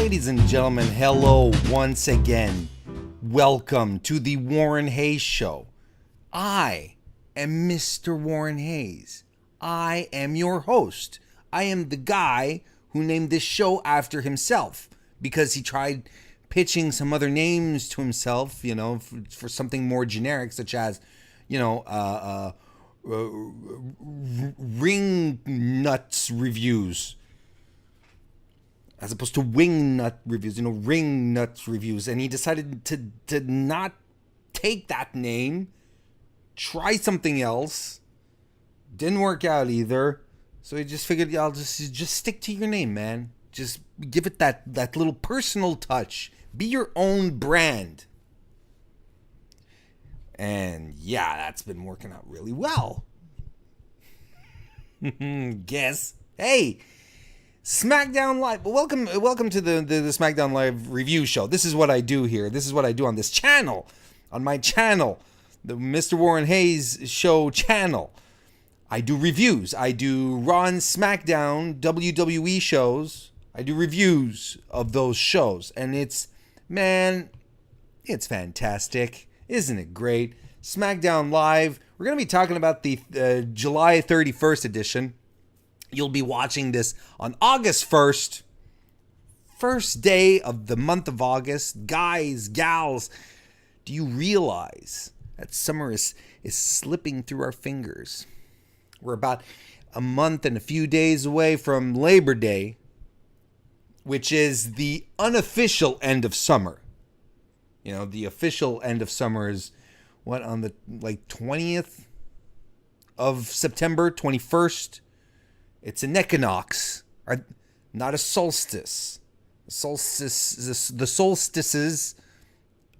Ladies and gentlemen, hello once again. Welcome to the Warren Hayes Show. I am Mr. Warren Hayes. I am your host. I am the guy who named this show after himself because he tried pitching some other names to himself, for something more generic, such as, ring nuts reviews, as opposed to wing nut reviews, ring nuts reviews. And he decided to not take that name, try something else. Didn't work out either. So he just figured, I'll just stick to your name, man. Just give it that little personal touch. Be your own brand. And yeah, that's been working out really well. Guess. Hey, SmackDown Live. Welcome to the SmackDown Live review show. This is what I do here. This is what I do on this channel. On my channel. The Mr. Warren Hayes Show channel. I do reviews. I do Raw and SmackDown WWE shows. I do reviews of those shows. And it's fantastic. Isn't it great? SmackDown Live. We're going to be talking about the July 31st edition. You'll be watching this on August 1st. First day of the month of August. Guys, gals, do you realize that summer is slipping through our fingers? We're about a month and a few days away from Labor Day, which is the unofficial end of summer. The official end of summer is on the 20th of September, 21st. It's an equinox, not a solstice. The solstices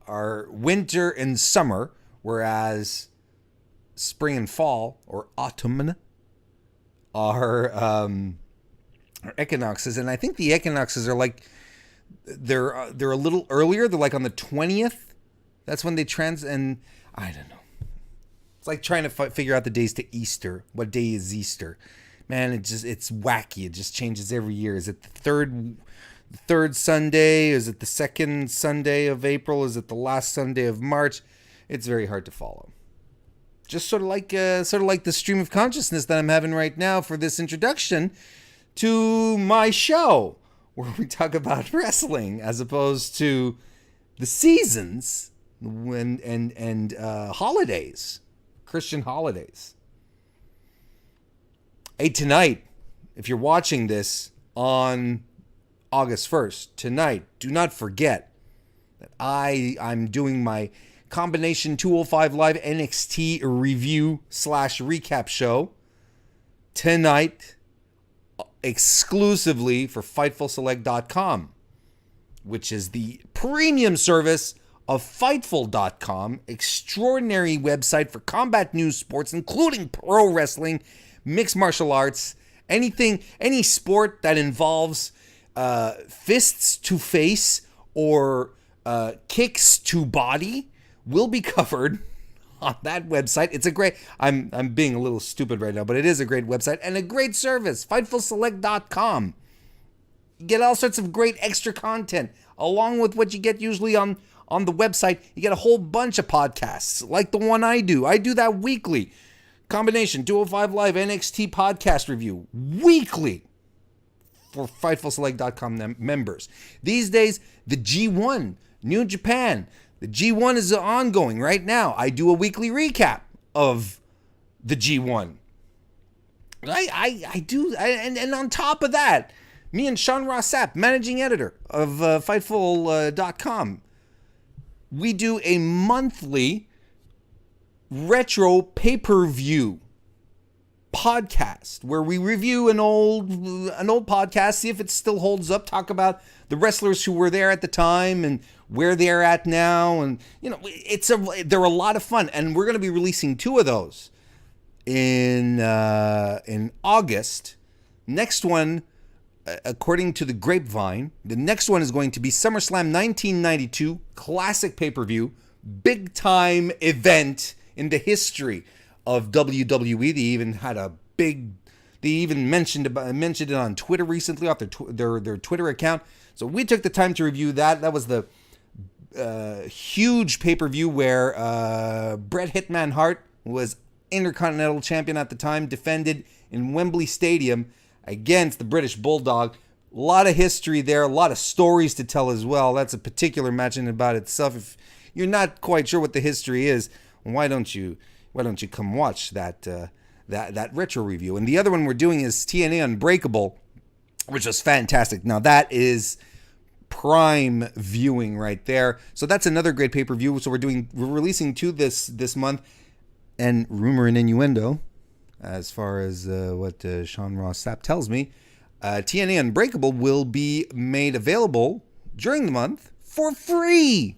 are winter and summer, whereas spring and fall, or autumn, are equinoxes. And I think the equinoxes are they're a little earlier. They're on the 20th. That's when they and I don't know. It's like trying to figure out the days to Easter. What day is Easter? Man, it's wacky. It just changes every year. Is it the third Sunday? Is it the second Sunday of April? Is it the last Sunday of March? It's very hard to follow. Just sort of like the stream of consciousness that I'm having right now for this introduction to my show, where we talk about wrestling as opposed to the seasons and holidays, Christian holidays. Hey, tonight, if you're watching this on August 1st, tonight, do not forget that I'm doing my Combination 205 Live NXT review / recap show tonight, exclusively for FightfulSelect.com, which is the premium service of Fightful.com, extraordinary website for combat news sports, including pro wrestling, mixed martial arts, any sport that involves fists to face or kicks to body will be covered on that website. It's a great, I'm being a little stupid right now, but it is a great website and a great service, FightfulSelect.com. You get all sorts of great extra content, along with what you get usually on the website. You get a whole bunch of podcasts, like the one I do. I do that weekly. Combination 205 Live NXT podcast review, weekly, for FightfulSelect.com members. These days, the G1, New Japan, the G1 is ongoing right now. I do a weekly recap of the G1. I do, and on top of that, me and Sean Rossap, managing editor of Fightful.com, we do a monthly retro pay-per-view podcast where we review an old podcast, see if it still holds up, talk about the wrestlers who were there at the time and where they're at now, and they're a lot of fun, and we're going to be releasing 2 of those in August. Next one, according to the grapevine, the next one is going to be SummerSlam 1992 classic pay-per-view, big time event in the history of WWE. They even had a big They even mentioned it on Twitter recently off their Twitter account. So we took the time to review that. That was the huge pay-per-view where Bret Hitman Hart was Intercontinental Champion at the time, defended in Wembley Stadium against the British Bulldog. A lot of history there, a lot of stories to tell as well. That's a particular match in about itself. If you're not quite sure what the history is, why don't you come watch that retro review? And the other one we're doing is TNA Unbreakable, which was fantastic. Now that is prime viewing right there. So that's another great pay-per-view. So we're releasing two this month. And rumor and innuendo, as far as what Sean Ross Sapp tells me, TNA Unbreakable will be made available during the month for free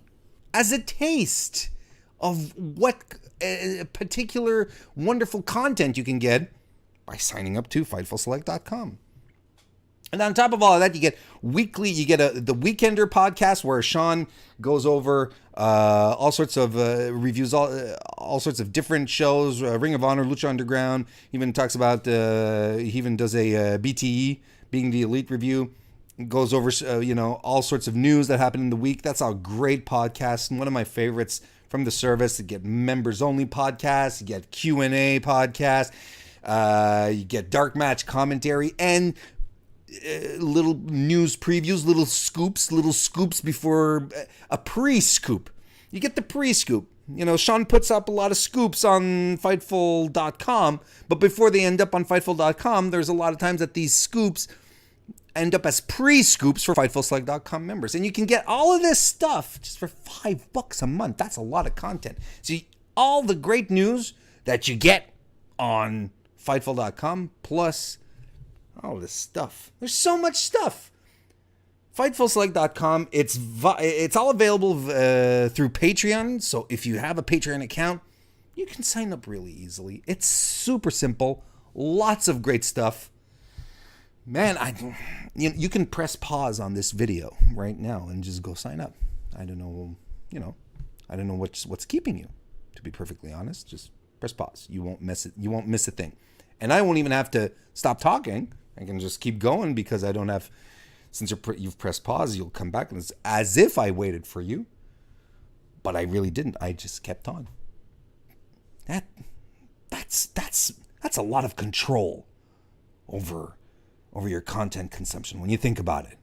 as a taste of what particular wonderful content you can get by signing up to FightfulSelect.com. And on top of all of that, you get the Weekender podcast where Sean goes over all sorts of reviews, all sorts of different shows, Ring of Honor, Lucha Underground. He even talks about, he even does a BTE, Being the Elite review. Goes over, all sorts of news that happened in the week. That's a great podcast and one of my favorites from the service. You get members only podcasts, you get Q&A podcast, you get dark match commentary, and little news previews, little scoops before a pre-scoop. You get the pre-scoop. Sean puts up a lot of scoops on Fightful.com, but before they end up on Fightful.com, there's a lot of times that these scoops end up as pre-scoops for FightfulSelect.com members. And you can get all of this stuff just for $5 a month. That's a lot of content. See, all the great news that you get on Fightful.com, plus all this stuff. There's so much stuff. FightfulSelect.com. It's all available through Patreon. So if you have a Patreon account, you can sign up really easily. It's super simple. Lots of great stuff. Man, you can press pause on this video right now and just go sign up. I don't know, I don't know what's keeping you. To be perfectly honest, just press pause. You won't miss it. You won't miss a thing. And I won't even have to stop talking. I can just keep going because I don't have, since you've pressed pause, you'll come back and it's as if I waited for you, but I really didn't. I just kept on. That's a lot of control over your content consumption when you think about it.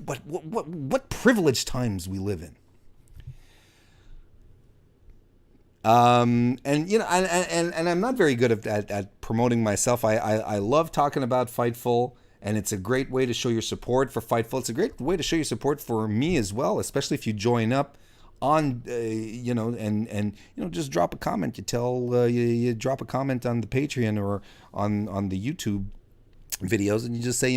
But what privileged times we live in. And I'm not very good at promoting myself. I love talking about Fightful, and it's a great way to show your support for Fightful. It's a great way to show your support for me as well, especially if you join up on, just drop a comment. You drop a comment on the Patreon or on the YouTube videos, and you just say,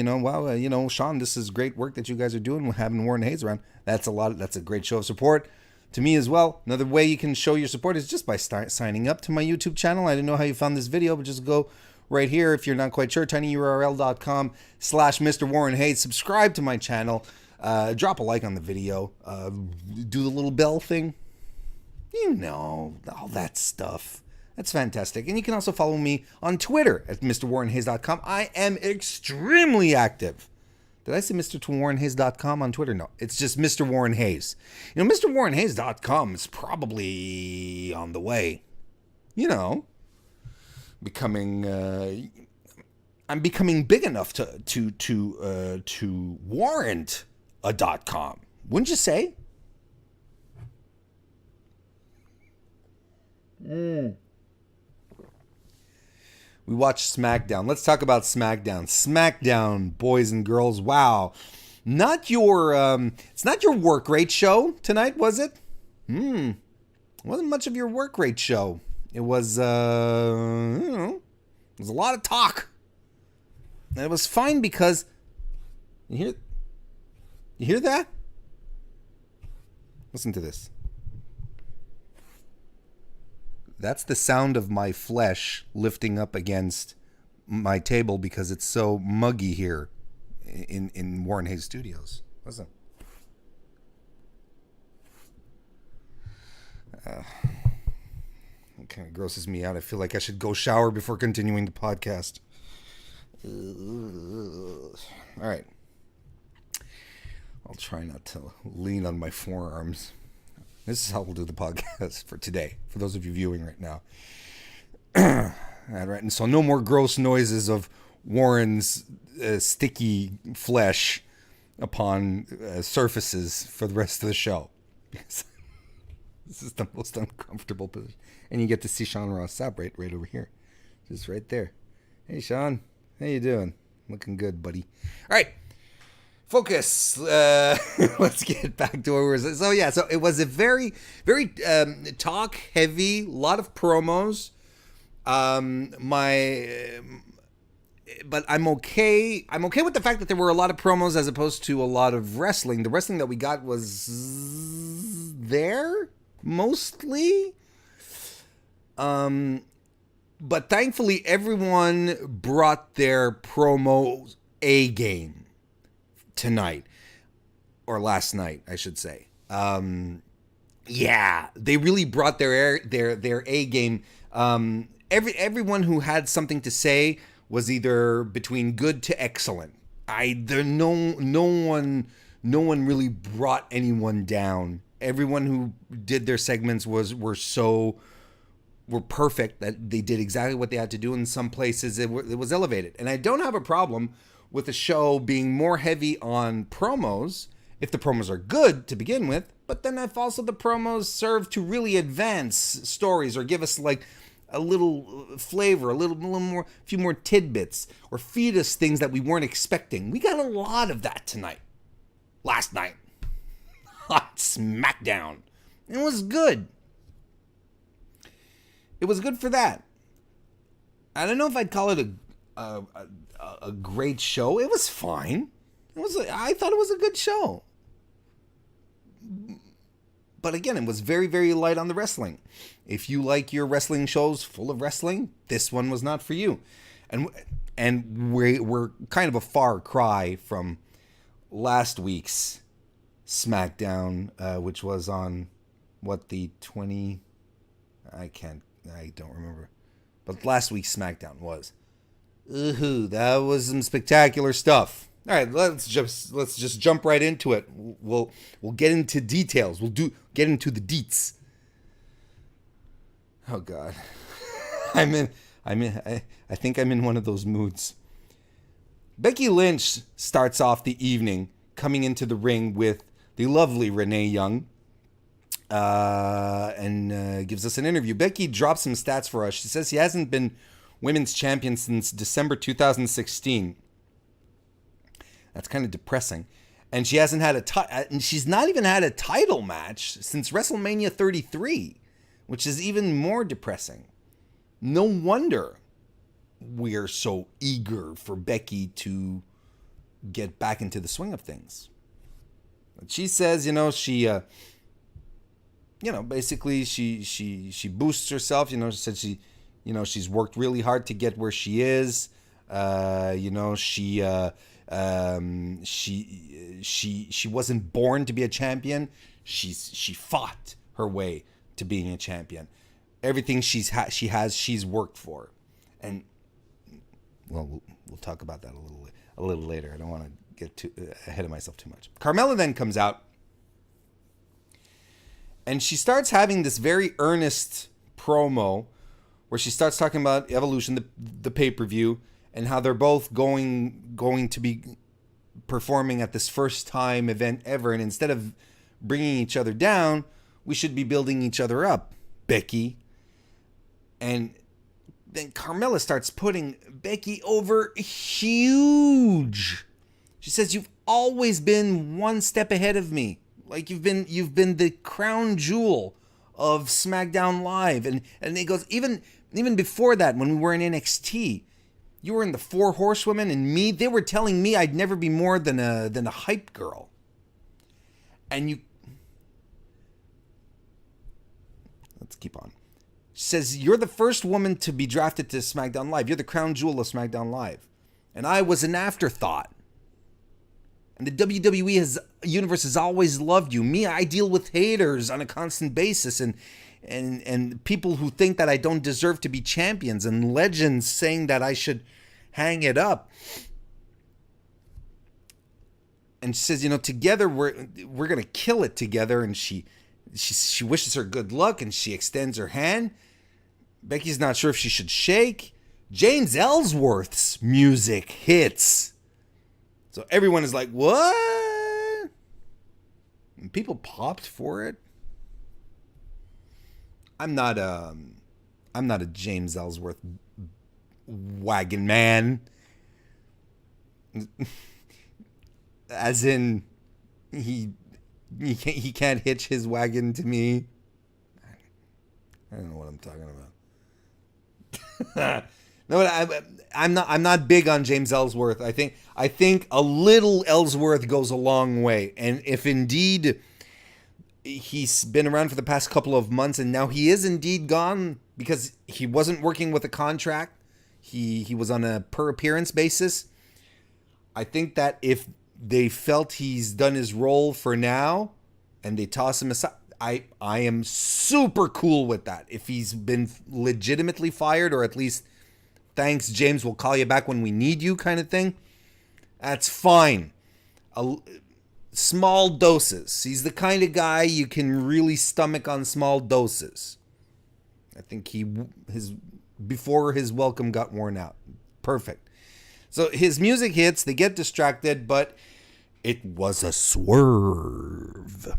Sean, this is great work that you guys are doing with having Warren Hayes around. That's a great show of support to me as well. Another way you can show your support is just by signing up to my YouTube channel. I didn't know how you found this video, but just go right here if you're not quite sure, tinyurl.com/Mr. Warren Hayes. Subscribe to my channel. Drop a like on the video. Do the little bell thing. All that stuff. That's fantastic. And you can also follow me on Twitter at MrWarrenHayes.com. I am extremely active. Did I say MrWarrenHayes.com on Twitter? No, it's just Mr. Warren Hayes. MrWarrenHayes.com is probably on the way. I'm becoming big enough to warrant a .com. Wouldn't you say? We watched SmackDown. Let's talk about SmackDown. SmackDown, boys and girls. Wow. It's not your work rate show tonight, was it? Wasn't much of your work rate show. It was, it was a lot of talk. And it was fine because, you hear that? Listen to this. That's the sound of my flesh lifting up against my table because it's so muggy here in Warren Hayes Studios. Listen. kind of grosses me out. I feel like I should go shower before continuing the podcast. All right. I'll try not to lean on my forearms. This is how we'll do the podcast for today, for those of you viewing right now. All right, and so no more gross noises of Warren's sticky flesh upon surfaces for the rest of the show. Because this is the most uncomfortable position. And you get to see Sean Ross Sapp right over here. Just right there. Hey, Sean. How you doing? Looking good, buddy. All right. Focus. Let's get back to where we were. So it was a very, very talk heavy, a lot of promos. But I'm okay. I'm okay with the fact that there were a lot of promos as opposed to a lot of wrestling. The wrestling that we got was there mostly. But thankfully, everyone brought their promo A game tonight, or last night, I should say. Yeah, they really brought their A game. Everyone who had something to say was either between good to excellent. No one really brought anyone down. Everyone who did their segments were perfect, that they did exactly what they had to do. In some places it was elevated. And I don't have a problem with the show being more heavy on promos if the promos are good to begin with, but then if also the promos serve to really advance stories or give us like a little flavor, a little more, a few more tidbits, or feed us things that we weren't expecting. We got a lot of that tonight. Last night on SmackDown. It was good. It was good for that. I don't know if I'd call it a great show. It was fine. I thought it was a good show. But again, it was very, very light on the wrestling. If you like your wrestling shows full of wrestling, this one was not for you. And we're kind of a far cry from last week's SmackDown, which was on the 20... I don't remember. But last week's SmackDown was. That was some spectacular stuff. All right, let's just jump right into it. We'll get into details. Get into the deets. Oh God, I think I'm in one of those moods. Becky Lynch starts off the evening coming into the ring with the lovely Renee Young, and gives us an interview. Becky drops some stats for us. She says she hasn't been women's champion since December 2016. That's kind of depressing. And she hasn't had and she's not even had a title match since WrestleMania 33, which is even more depressing. No wonder we're so eager for Becky to get back into the swing of things. But she says, basically she boosts herself. She said she's worked really hard to get where she is. She wasn't born to be a champion. She fought her way to being a champion. Everything she's worked for, and we'll talk about that a little later. I don't want to get too ahead of myself too much. Carmella then comes out, and she starts having this very earnest promo where she starts talking about Evolution, the pay-per-view, and how they're both going to be performing at this first time event ever. And instead of bringing each other down, we should be building each other up, Becky. And then Carmella starts putting Becky over huge. She says, "You've always been one step ahead of me. Like you've been the crown jewel of SmackDown Live." And it goes, even before that, when we were in NXT, you were in the Four Horsewomen, and they were telling me I'd never be more than a hype girl. And let's keep on. She says, "You're the first woman to be drafted to SmackDown Live. You're the crown jewel of SmackDown Live. And I was an afterthought. And the WWE universe has always loved you. Me, I deal with haters on a constant basis. And and people who think that I don't deserve to be champions, and legends saying that I should hang it up. And she says, together we're gonna kill it together. And she wishes her good luck, and she extends her hand. Becky's not sure if she should shake. James Ellsworth's music hits. So everyone is like, what? And people popped for it. I'm not a James Ellsworth wagon man. As in, he can't hitch his wagon to me. I don't know what I'm talking about. No, I'm not big on James Ellsworth. I think a little Ellsworth goes a long way. And if indeed he's been around for the past couple of months, and now he is indeed gone because he wasn't working with a contract, he was on a per appearance basis. I think that if they felt he's done his role for now and they toss him aside, I am super cool with that. If he's been legitimately fired, or at least thanks, James, we'll call you back when we need you kind of thing, that's fine. Small doses. He's the kind of guy you can really stomach on small doses. I think before his welcome got worn out. Perfect. So his music hits, they get distracted, but it was a swerve.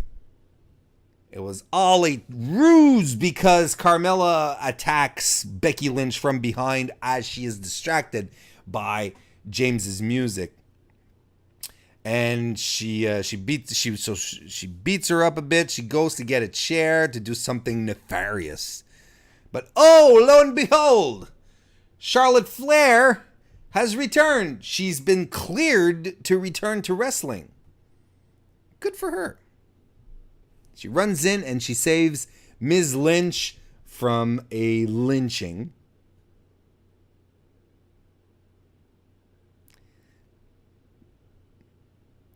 It was all a ruse because Carmella attacks Becky Lynch from behind as she is distracted by James's music. And she beats her up a bit. She goes to get a chair to do something nefarious. But oh, lo and behold, Charlotte Flair has returned. She's been cleared to return to wrestling. Good for her. She runs in and she saves Ms. Lynch from a lynching.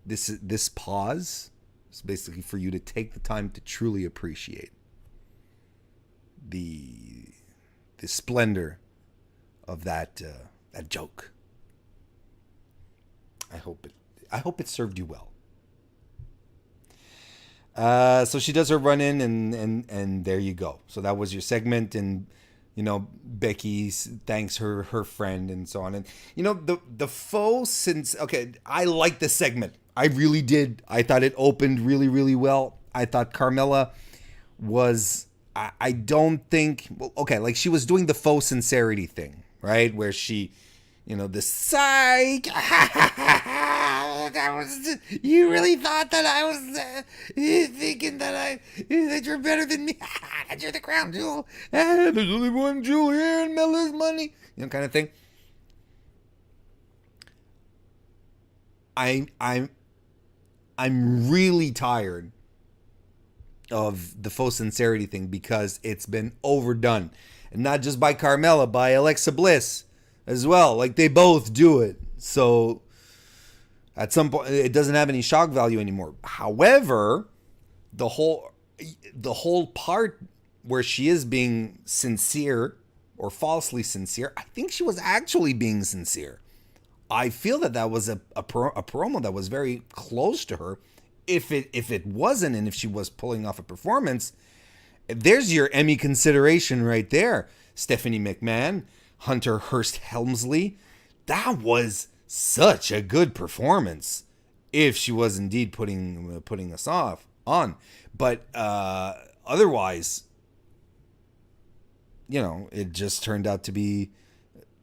This pause is basically for you to take the time to truly appreciate the splendor of that joke. I hope it served you well. So she does her run in, and there you go. So that was your segment, and Becky thanks her friend and so on. And the faux, since I like this segment. I really did. I thought it opened really, really well. I thought Carmella was, I don't think, like she was doing the faux sincerity thing, right? Where she, the psych, that was, you really thought that I was thinking that you're better than me, that you're the crown jewel, there's only one jewel here in Mella's money, kind of thing. I'm really tired of the faux sincerity thing because it's been overdone. And not just by Carmella, by Alexa Bliss as well. Like, they both do it. So at some point, it doesn't have any shock value anymore. However, the whole part where she is being sincere or falsely sincere, I think she was actually being sincere. I feel that was a promo that was very close to her. If it wasn't, and if she was pulling off a performance, there's your Emmy consideration right there. Stephanie McMahon, Hunter Hearst Helmsley. That was such a good performance. If she was indeed putting us on, but otherwise, it just turned out to be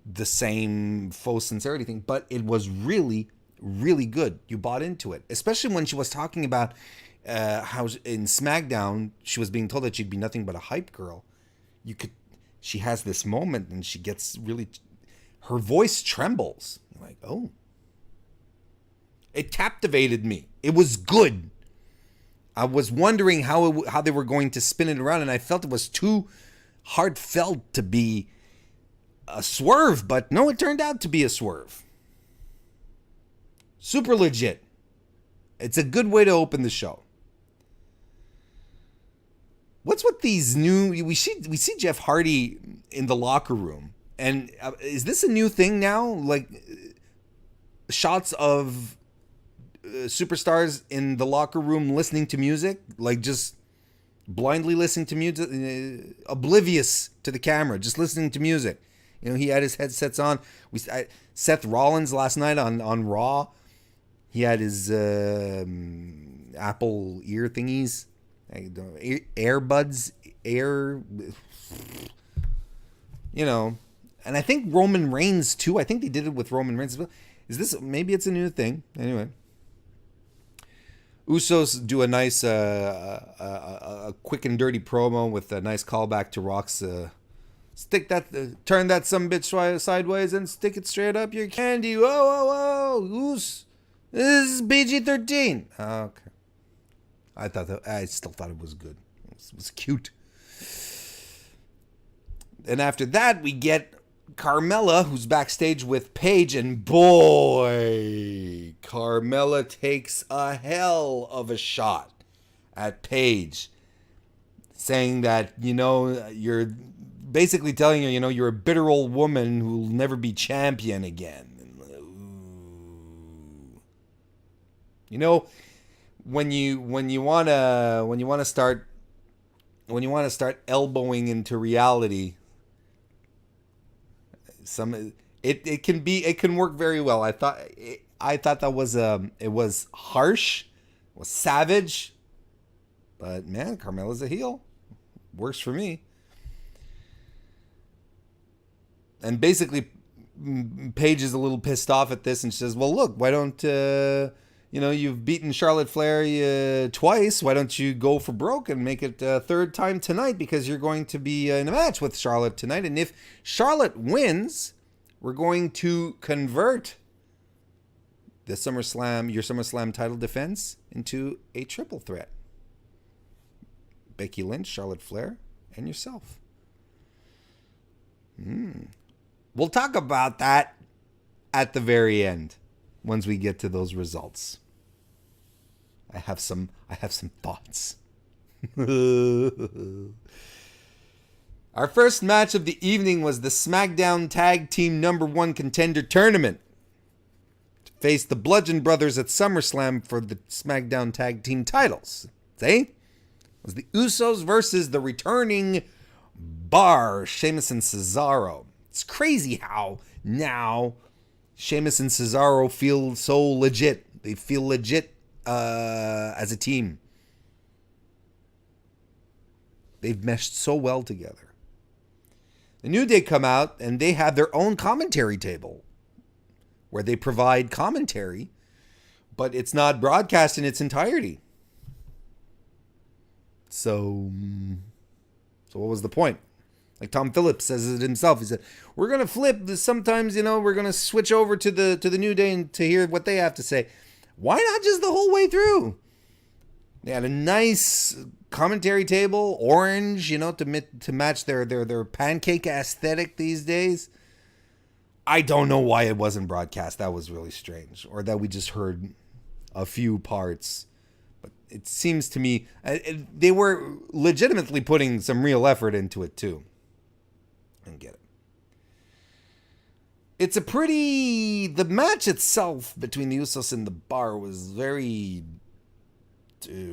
the same faux sincerity thing, but it was really, really good. You bought into it, especially when she was talking about how in SmackDown she was being told that she'd be nothing but a hype girl. She has this moment and she gets really, her voice trembles. You're like, oh, it captivated me. It was good. I was wondering how they were going to spin it around, and I felt it was too heartfelt to be a swerve, but no, it turned out to be a swerve. Super legit. It's a good way to open the show. What's with these new? We see Jeff Hardy in the locker room, and is this a new thing now? Like shots of superstars in the locker room listening to music, like just blindly listening to music, oblivious to the camera, just listening to music. He had his headsets on. Seth Rollins last night on Raw, he had his Apple ear thingies, earbuds, and I think Roman Reigns too. I think they did it with Roman Reigns as well. Maybe it's a new thing? Anyway. Usos do a nice, a quick and dirty promo with a nice callback to Rock's, turn that sumbitch sideways and stick it straight up your candy. Whoa, whoa, whoa, Us. This is PG-13. Okay. I still thought it was good. It was cute. And after that, we get Carmella, who's backstage with Paige, and boy, Carmella takes a hell of a shot at Paige, saying that, you're basically telling her, you're a bitter old woman who'll never be champion again. When you want to start elbowing into reality, it can work very well. I thought that was it was harsh, it was savage, but man, Carmella's a heel. Works for me. And basically, Paige is a little pissed off at this, and she says, "Well, look, why don't you've beaten Charlotte Flair twice. Why don't you go for broke and make it a third time tonight? Because you're going to be in a match with Charlotte tonight. And if Charlotte wins, we're going to convert your SummerSlam title defense into a triple threat. Becky Lynch, Charlotte Flair, and yourself." We'll talk about that at the very end once we get to those results. I have some thoughts. Our first match of the evening was the SmackDown Tag Team #1 Contender Tournament. To face the Bludgeon Brothers at SummerSlam for the SmackDown Tag Team titles. It was the Usos versus the returning Bar, Sheamus and Cesaro. It's crazy how now Sheamus and Cesaro feel so legit. They feel legit as a team. They've meshed so well together. The New Day come out and they have their own commentary table where they provide commentary, but it's not broadcast in its entirety. So what was the point? Like Tom Phillips says it himself. He said, "We're going to flip. Sometimes, we're going to switch over to the New Day and to hear what they have to say." Why not just the whole way through? They had a nice commentary table, orange, to match their pancake aesthetic these days. I don't know why it wasn't broadcast. That was really strange. Or that we just heard a few parts. But it seems to me they were legitimately putting some real effort into it too. And get it. The match itself between the Usos and the Bar was very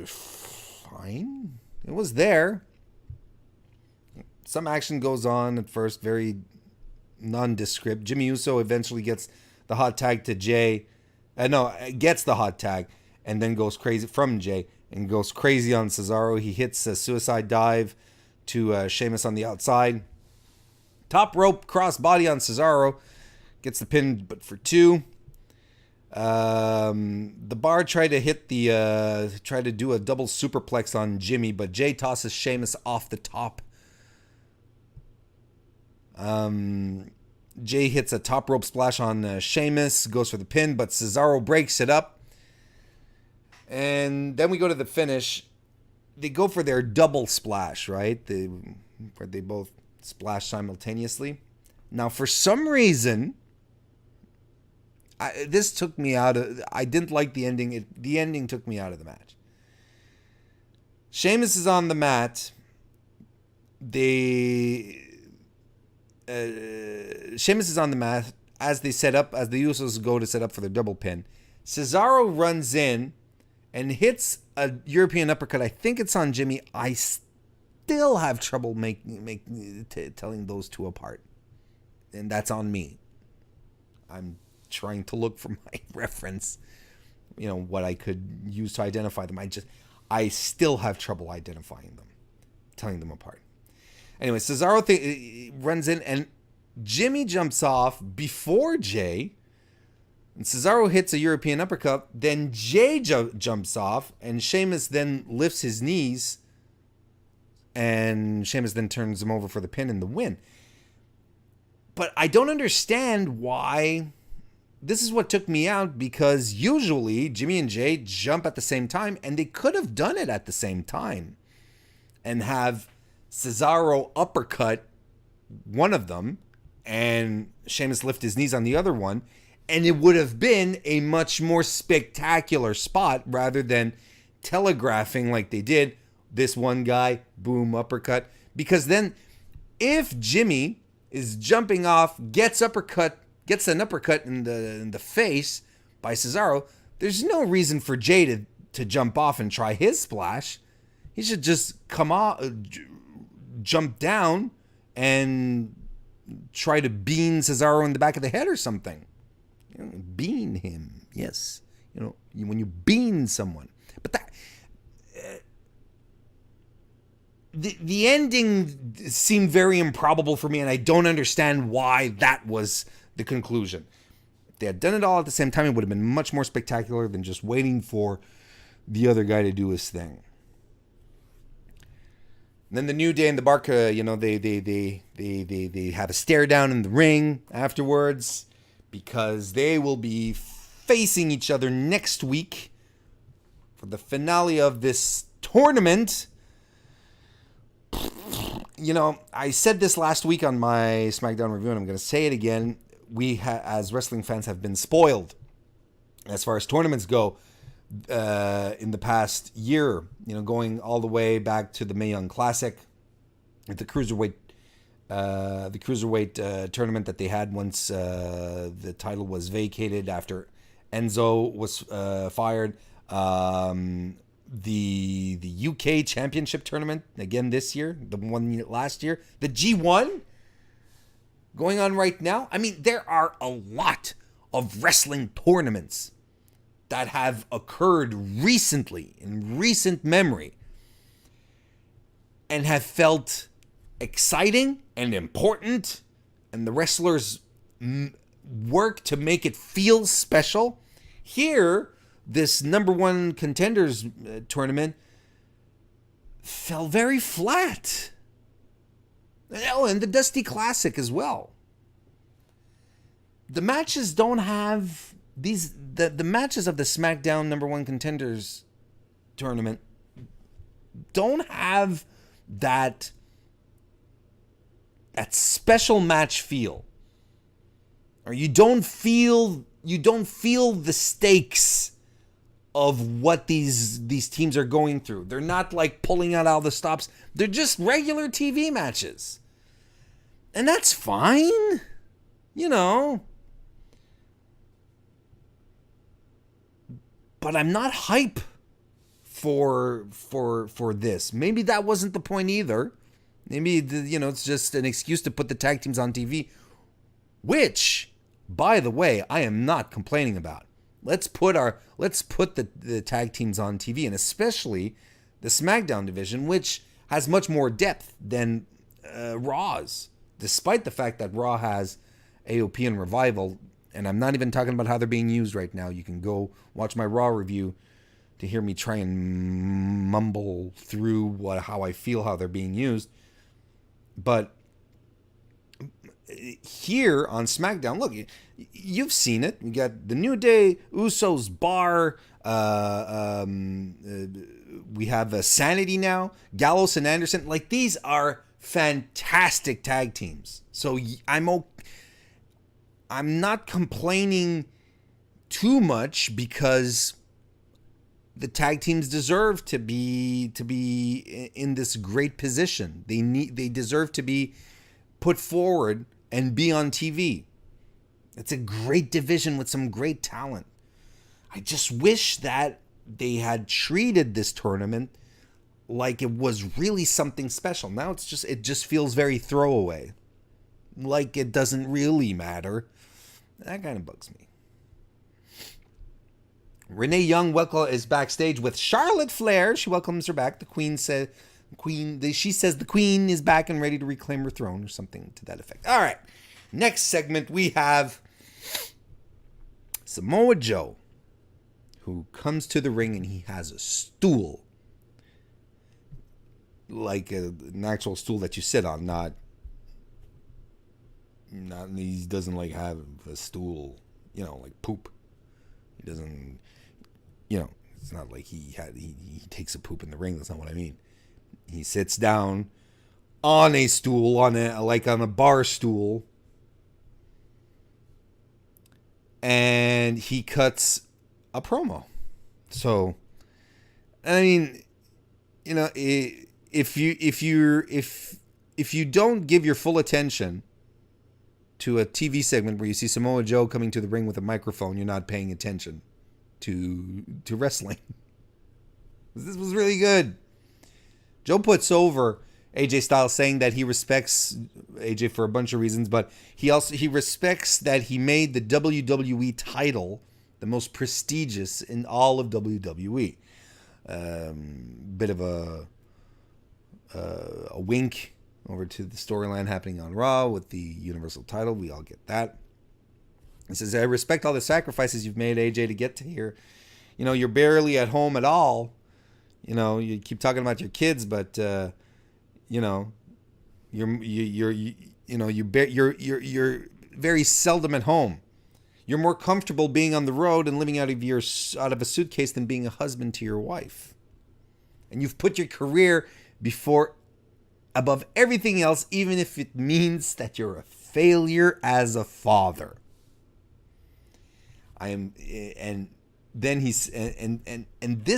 fine. It was there. Some action goes on at first, very nondescript. Jimmy Uso eventually gets the hot tag to Jay. Gets the hot tag and then goes crazy from Jay and goes crazy on Cesaro. He hits a suicide dive to Sheamus on the outside. Top rope crossbody on Cesaro. Gets the pin, but for 2. The Bar tried to do a double superplex on Jimmy, but Jay tosses Sheamus off the top. Jay hits a top rope splash on Sheamus, goes for the pin, but Cesaro breaks it up. And then we go to the finish. They go for their double splash, right? Where they both splash simultaneously. Now, for some reason, this took me out of... I didn't like the ending. The ending took me out of the match. Sheamus is on the mat, they Sheamus is on the mat as the Usos go to set up for their double pin. Cesaro runs in and hits a European uppercut. I think it's on Jimmy. I still have trouble telling those two apart, and that's on me. I'm trying to look for my reference, what I could use to identify them. I still have trouble identifying them, telling them apart. Anyway, Cesaro runs in and Jimmy jumps off before Jay. And Cesaro hits a European uppercut. Then Jay jumps off and Sheamus then lifts his knees. And Sheamus then turns him over for the pin and the win. But I don't understand why. This is what took me out, because usually Jimmy and Jay jump at the same time, and they could have done it at the same time and have Cesaro uppercut one of them and Sheamus lift his knees on the other one, and it would have been a much more spectacular spot rather than telegraphing like they did. This one guy, boom, uppercut. Because then if Jimmy is jumping off, gets an uppercut in the face by Cesaro, there's no reason for Jay to jump off and try his splash. He should just come off, jump down, and try to bean Cesaro in the back of the head or something. Bean him, yes. When you bean someone. But that the ending seemed very improbable for me, and I don't understand why that was the conclusion. If they had done it all at the same time, it would have been much more spectacular than just waiting for the other guy to do his thing. And then the New Day and the Barca, they have a stare down in the ring afterwards, because they will be facing each other next week for the finale of this tournament. I said this last week on my SmackDown review, and I'm going to say it again. We, as wrestling fans, have been spoiled as far as tournaments go in the past year. Going all the way back to the Mae Young Classic, the cruiserweight tournament that they had once the title was vacated after Enzo was fired. The UK Championship tournament again this year, the one last year, the G1 going on right now. I mean, there are a lot of wrestling tournaments that have occurred recently, in recent memory, and have felt exciting and important, and the wrestlers work to make it feel special. Here, this number one contenders tournament fell very flat. Oh, and the Dusty Classic as well. The matches don't have these. The matches of the SmackDown number one contenders tournament don't have that special match feel. Or you don't feel the stakes of what these teams are going through. They're not like pulling out all the stops. They're just regular TV matches. And that's fine. But I'm not hype for this. Maybe that wasn't the point either. Maybe it's just an excuse to put the tag teams on TV, which, by the way, I am not complaining about. Let's put the tag teams on TV, and especially the SmackDown division, which has much more depth than Raw's, despite the fact that Raw has AOP and Revival. And I'm not even talking about how they're being used right now. You can go watch my Raw review to hear me try and mumble through how I feel how they're being used. But here on SmackDown, look, you've seen it. We got the New Day, Usos, Bar. We have Sanity now, Gallows and Anderson. Like, these are fantastic tag teams. So I'm not complaining too much, because the tag teams deserve to be in this great position. They deserve to be put forward and be on TV. It's a great division with some great talent. I just wish that they had treated this tournament like it was really something special. Now it just feels very throwaway. Like it doesn't really matter. That kind of bugs me. Renee Young is backstage with Charlotte Flair. She welcomes her back. She says the Queen is back and ready to reclaim her throne, or something to that effect. All right. Next segment, we have Samoa Joe, who comes to the ring and he has a stool. Like an actual stool that you sit on, not he doesn't like have a stool, like poop. He doesn't, it's not like he takes a poop in the ring. That's not what I mean. He sits down on a stool, on a bar stool, and he cuts a promo. So, I mean, if you don't give your full attention to a TV segment where you see Samoa Joe coming to the ring with a microphone, you're not paying attention to wrestling. This was really good. Joe puts over AJ Styles, saying that he respects AJ for a bunch of reasons, but he respects that he made the WWE title the most prestigious in all of WWE. Bit of a wink over to the storyline happening on Raw with the Universal title. We all get that. He says, I respect all the sacrifices you've made, AJ, to get to here. You're barely at home at all. You keep talking about your kids, but you're very seldom at home. You're more comfortable being on the road and living out of a suitcase than being a husband to your wife. And you've put your career above everything else, even if it means that you're a failure as a father. And this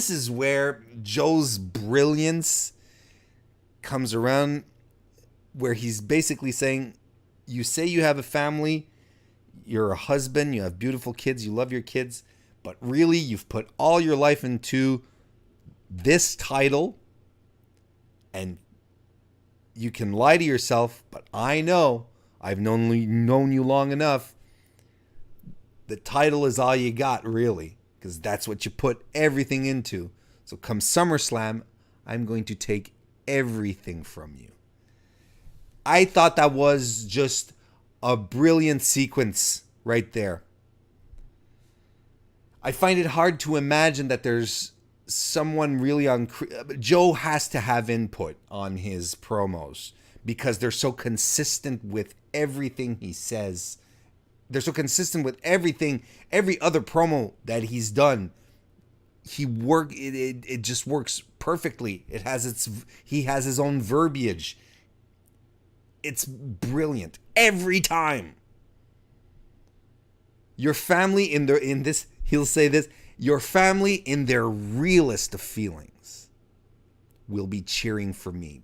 is where Joe's brilliance comes around, where he's basically saying, you say you have a family, you're a husband, you have beautiful kids, you love your kids, but really you've put all your life into this title, and you can lie to yourself, but I know, I've known you long enough, the title is all you got, really, because that's what you put everything into. So come SummerSlam, I'm going to take everything from you. I thought that was just a brilliant sequence right there. I find it hard to imagine that there's someone really on... Joe has to have input on his promos because they're so consistent with everything he says. They're so consistent with everything, every other promo that he's done. It just works perfectly. He has his own verbiage. It's brilliant every time. Your family he'll say this, your family in their realest of feelings will be cheering for me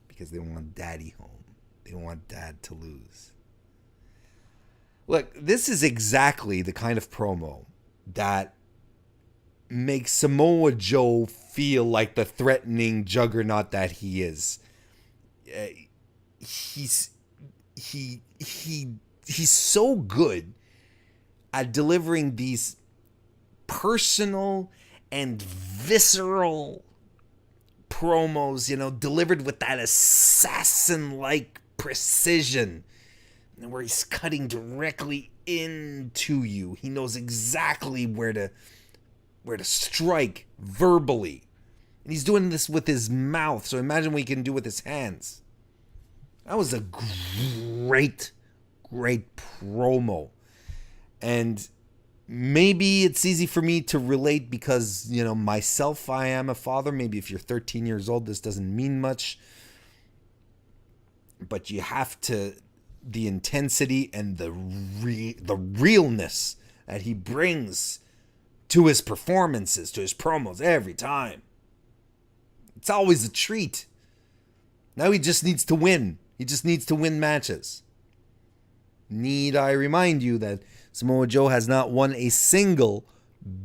because they want daddy home. They want dad to lose. Look, this is exactly the kind of promo that makes Samoa Joe feel like the threatening juggernaut that he is. He's so good at delivering these personal and visceral promos, delivered with that assassin-like precision, where he's cutting directly into you. He knows exactly where to strike verbally. And he's doing this with his mouth, so imagine what he can do with his hands. That was a great promo. And maybe it's easy for me to relate because, myself, I am a father. Maybe if you're 13 years old, this doesn't mean much. But you have to... the intensity and the realness that he brings to his performances, to his promos every time. It's always a treat. Now he just needs to win. He just needs to win matches. Need I remind you that Samoa Joe has not won a single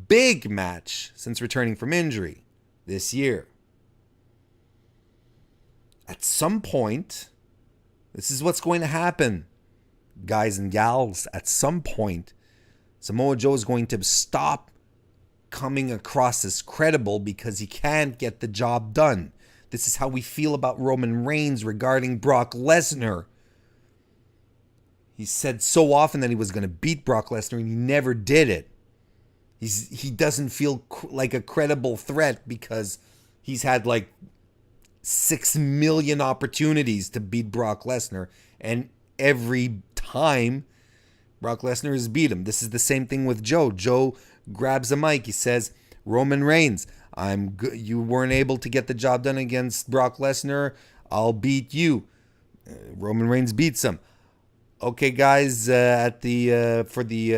big match since returning from injury this year. At some point, this is what's going to happen, guys and gals. At some point, Samoa Joe is going to stop coming across as credible because he can't get the job done. This is how we feel about Roman Reigns regarding Brock Lesnar. He said so often that he was going to beat Brock Lesnar, and he never did it. He doesn't feel like a credible threat because he's had like 6 million opportunities to beat Brock Lesnar, and every time Brock Lesnar has beat him. This is the same thing with Joe. Joe grabs a mic. He says, Roman Reigns, you weren't able to get the job done against Brock Lesnar. I'll beat you. Roman Reigns beats him. Okay, guys, for the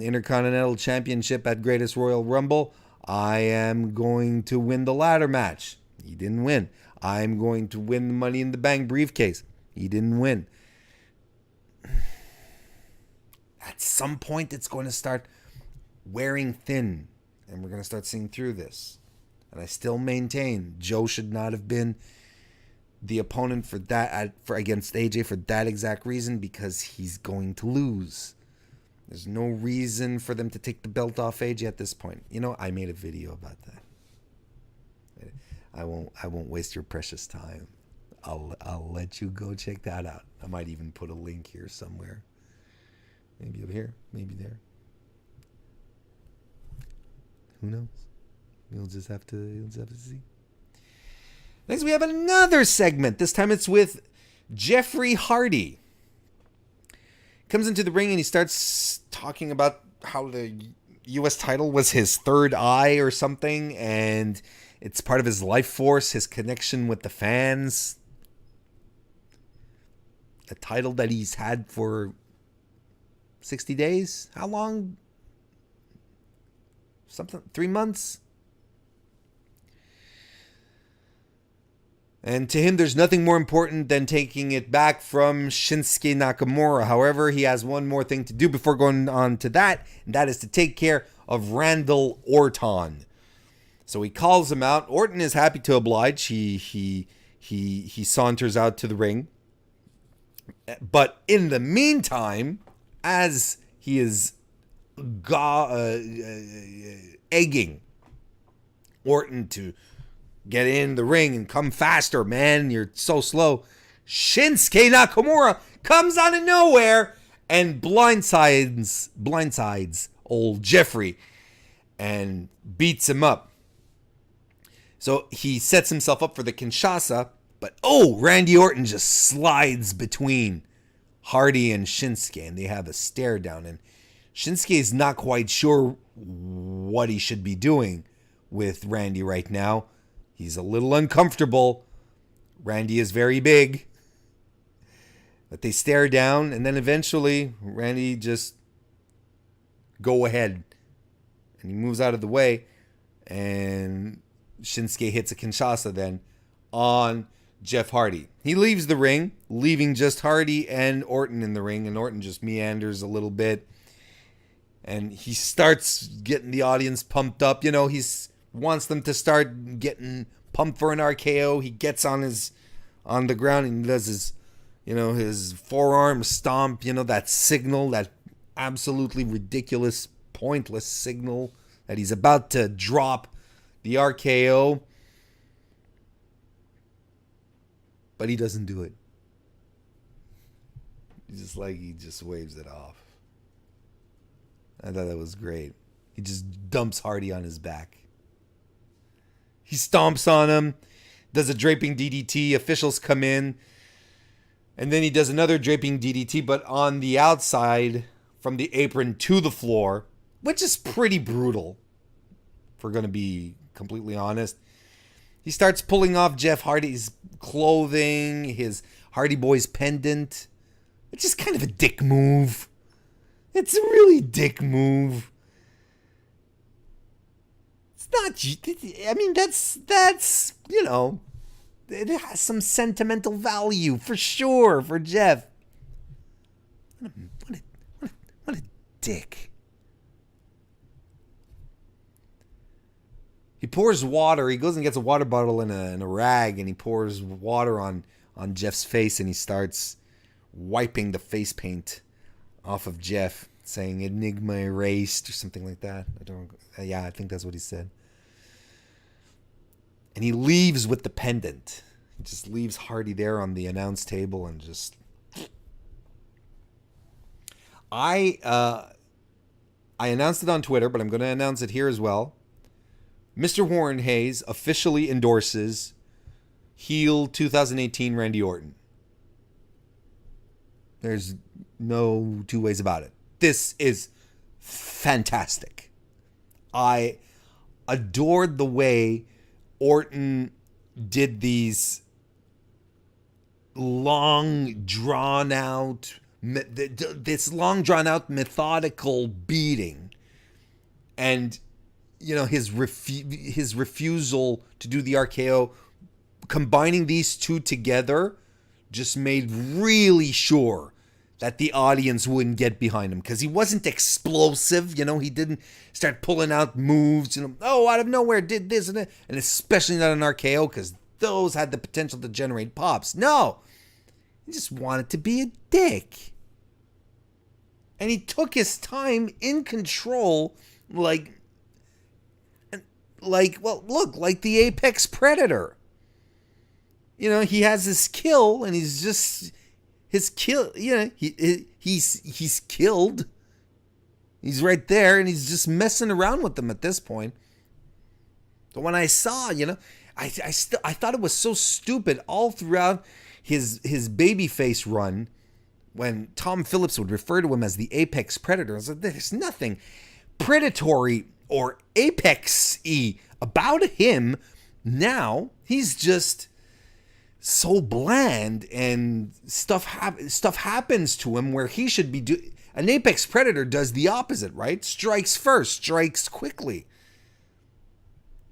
Intercontinental Championship at Greatest Royal Rumble, I am going to win the ladder match. He didn't win. I'm going to win the Money in the Bank briefcase. He didn't win. At some point, it's going to start wearing thin, and we're going to start seeing through this. And I still maintain Joe should not have been the opponent for that against AJ for that exact reason, because he's going to lose. There's no reason for them to take the belt off AJ at this point. You know, I made a video about that. I won't waste your precious time. I'll let you go check that out. I might even put a link here somewhere. Maybe over here, maybe there. Who knows? You'll just have to see. Next, we have another segment. This time it's with Jeffrey Hardy. Comes into the ring and he starts talking about how the U.S. title was his third eye or something, and it's part of his life force, his connection with the fans. A title that he's had for 60 days? How long? 3 months? And to him, there's nothing more important than taking it back from Shinsuke Nakamura. However, he has one more thing to do before going on to that, and that is to take care of Randall Orton. So he calls him out. Orton is happy to oblige. He saunters out to the ring. But in the meantime, as he is egging Orton to get in the ring and come faster, man, you're so slow, Shinsuke Nakamura comes out of nowhere and blindsides old Jeffrey and beats him up. So he sets himself up for the Kinshasa, but Randy Orton just slides between Hardy and Shinsuke, and they have a stare down, and Shinsuke is not quite sure what he should be doing with Randy right now. He's a little uncomfortable. Randy is very big. But they stare down, and then eventually Randy just go ahead. And he moves out of the way, and Shinsuke hits a Kinshasa then on Jeff Hardy. He leaves the ring, leaving just Hardy and Orton in the ring, and Orton just meanders a little bit. And he starts getting the audience pumped up. You know, he wants them to start getting pumped for an RKO. He gets on the ground and does his forearm stomp, that signal, that absolutely ridiculous, pointless signal that he's about to drop the RKO. But he doesn't do it. He just waves it off. I thought that was great. He just dumps Hardy on his back. He stomps on him, does a draping DDT. Officials come in. And then he does another draping DDT, but on the outside from the apron to the floor, which is pretty brutal, if we're going to be completely honest. He starts pulling off Jeff Hardy's clothing, his Hardy Boys pendant. It's just kind of a dick move. It's a really dick move. not. I mean, that's it has some sentimental value for sure for Jeff. What a dick. He pours water. He goes and gets a water bottle in a rag, and he pours water on Jeff's face, and he starts wiping the face paint off of Jeff, saying "Enigma erased" or something like that. I think that's what he said. And he leaves with the pendant. He just leaves Hardy there on the announce table and just. I announced it on Twitter, but I'm going to announce it here as well. Mr. Warren Hayes officially endorses heel 2018 Randy Orton. There's no two ways about it. This is fantastic. I adored the way Orton did these long drawn out methodical beating, and his refusal to do the RKO, combining these two together just made really sure that the audience wouldn't get behind him, because he wasn't explosive. He didn't start pulling out moves, out of nowhere did this and that, and especially not an RKO, because those had the potential to generate pops. No, he just wanted to be a dick. And he took his time in control, like the apex predator. He has his kill, and he's just his kill. He's killed. He's right there, and he's just messing around with them at this point. But when I saw, I thought it was so stupid all throughout his babyface run, when Tom Phillips would refer to him as the apex predator. I was like, there's nothing predatory or apex-y about him. Now he's just so bland, and stuff happens to him where he should be an apex predator does the opposite, right? Strikes first, strikes quickly,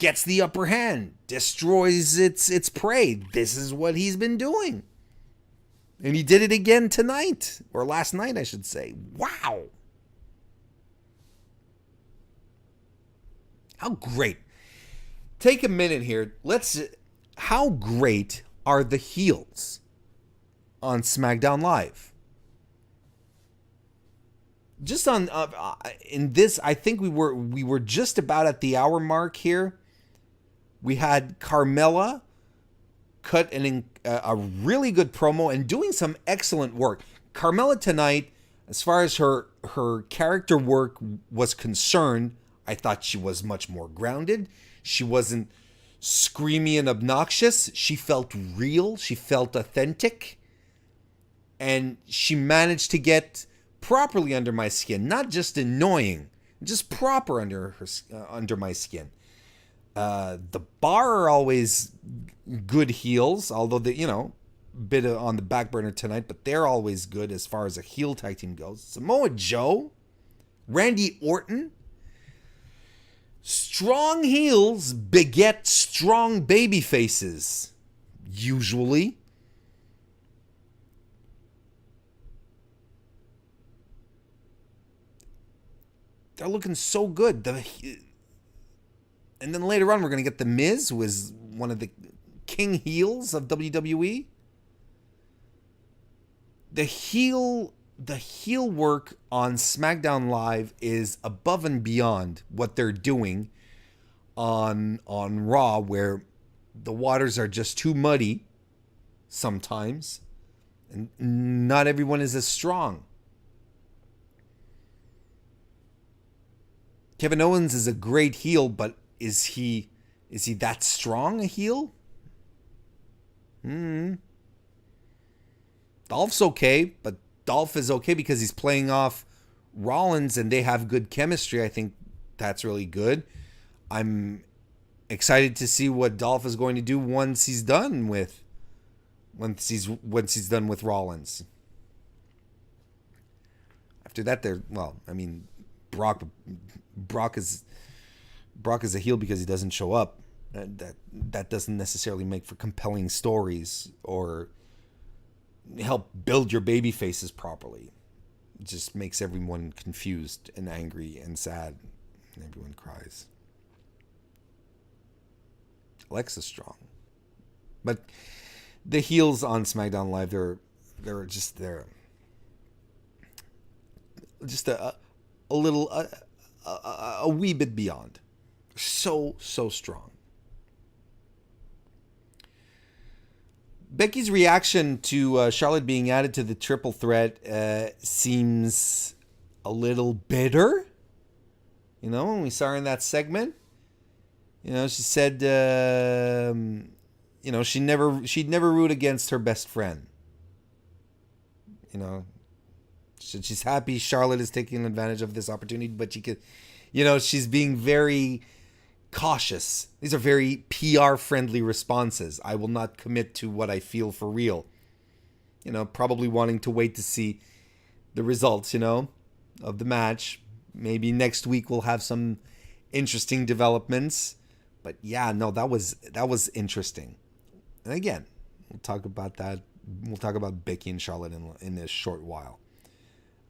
gets the upper hand, destroys its prey. This is what he's been doing. And he did it again tonight, or last night, I should say. Wow. How great. Take a minute here. How great are the heels on SmackDown Live? Just on in this, I think we were just about at the hour mark here. We had Carmella cut a really good promo and doing some excellent work. Carmella tonight, as far as her character work was concerned, I thought she was much more grounded. She wasn't screamy and obnoxious. She felt real. She felt authentic. And she managed to get properly under my skin. Not just annoying, just proper under my skin. The Bar are always good heels, although bit on the back burner tonight, but they're always good as far as a heel tag team goes. Samoa Joe, Randy Orton. Strong heels beget strong baby faces, usually. They're looking so good. And then later on, we're going to get The Miz, who is one of the king heels of WWE. The heel work on SmackDown Live is above and beyond what they're doing on Raw, where the waters are just too muddy sometimes, and not everyone is as strong. Kevin Owens is a great heel, but is he that strong a heel? Dolph's okay, but Dolph is okay because he's playing off Rollins and they have good chemistry. I think that's really good. I'm excited to see what Dolph is going to do once he's done with Rollins. After that, Brock Brock is a heel because he doesn't show up. That doesn't necessarily make for compelling stories or help build your baby faces properly. It just makes everyone confused and angry and sad, and everyone cries. Alexa's strong, but the heels on SmackDown Live, they're just a little a wee bit beyond. So strong. Becky's reaction to Charlotte being added to the triple threat seems a little bitter. You know, when we saw her in that segment, you know, she said, you know, she'd never root against her best friend. You know, she's happy Charlotte is taking advantage of this opportunity, but she could, you know, she's being very cautious. These are very PR friendly responses. I will not commit to what I feel for real. You know, probably wanting to wait to see the results, you know, of the match. Maybe next week we'll have some interesting developments. But yeah, no, that was interesting. And again, we'll talk about that. We'll talk about Becky and Charlotte in a short while.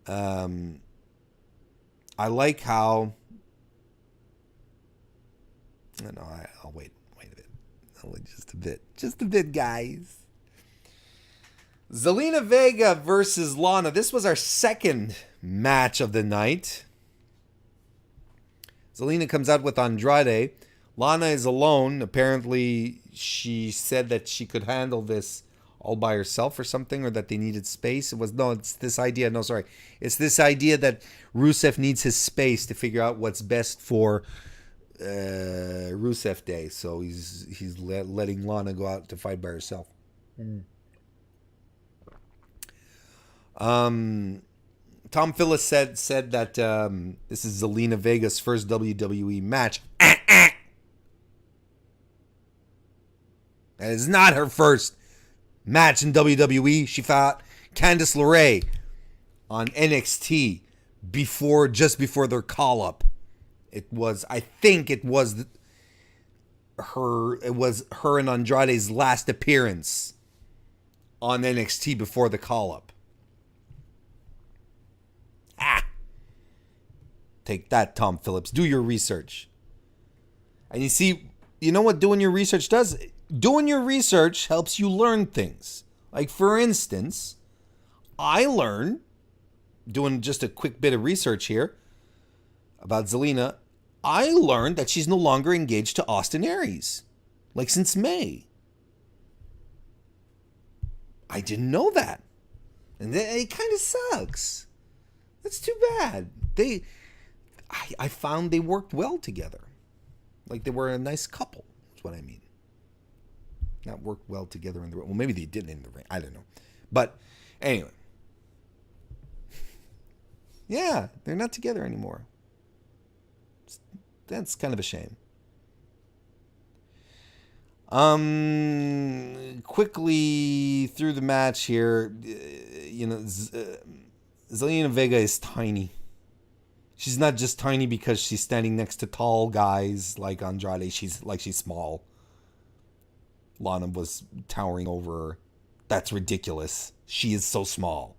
I like how. No, I'll wait a bit. I'll wait just a bit, guys. Zelina Vega versus Lana. This was our second match of the night. Zelina comes out with Andrade. Lana is alone. Apparently, she said that she could handle this all by herself or something, or that they needed space. It's this idea that Rusev needs his space to figure out what's best for Rusev Day, so he's letting Lana go out to fight by herself. Tom Phillips said that this is Zelina Vega's first WWE match. That is not her first match in WWE. She fought Candice LeRae on NXT just before their call up. It was her and Andrade's last appearance on NXT before the call up. Take that, Tom Phillips. Do your research. And you know what doing your research does? Doing your research helps you learn things. Like, for instance, I learned, doing just a quick bit of research here about Zelina, I learned that she's no longer engaged to Austin Aries. Like, since May. I didn't know that. And it kind of sucks. That's too bad. I found they worked well together. Like, they were a nice couple, is what I mean. Not worked well together in the ring. Well, maybe they didn't in the ring. I don't know. But anyway. Yeah, they're not together anymore. That's kind of a shame. Quickly through the match here, you know, Zelina Vega is tiny. She's not just tiny because she's standing next to tall guys like Andrade. She's small. Lana was towering over her. That's ridiculous. She is so small.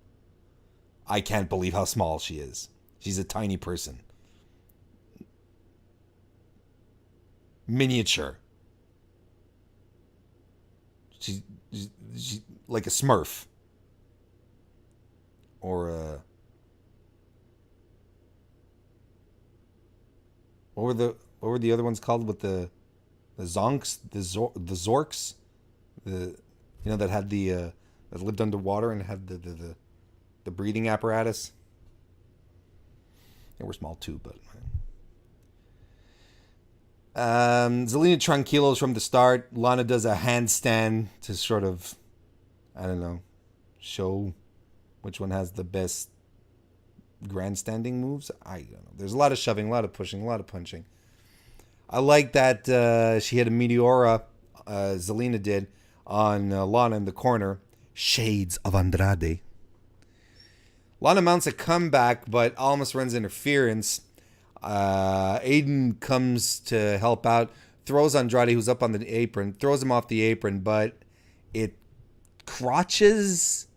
I can't believe how small she is. She's a tiny person. Miniature. She's like a Smurf. Or a... What were the other ones called with the Zonks, the Zorks, that had that lived underwater and had the breathing apparatus. They were small too, but Zelina Tranquilos from the start. Lana does a handstand to sort of, I don't know, show which one has the best grandstanding moves. I don't know. There's a lot of shoving, a lot of pushing, a lot of punching. I like that she had a Meteora, Zelina did, on Lana in the corner. Shades of Andrade. Lana mounts a comeback, but almost runs interference. Aiden comes to help out, throws Andrade, who's up on the apron, throws him off the apron, but it crotches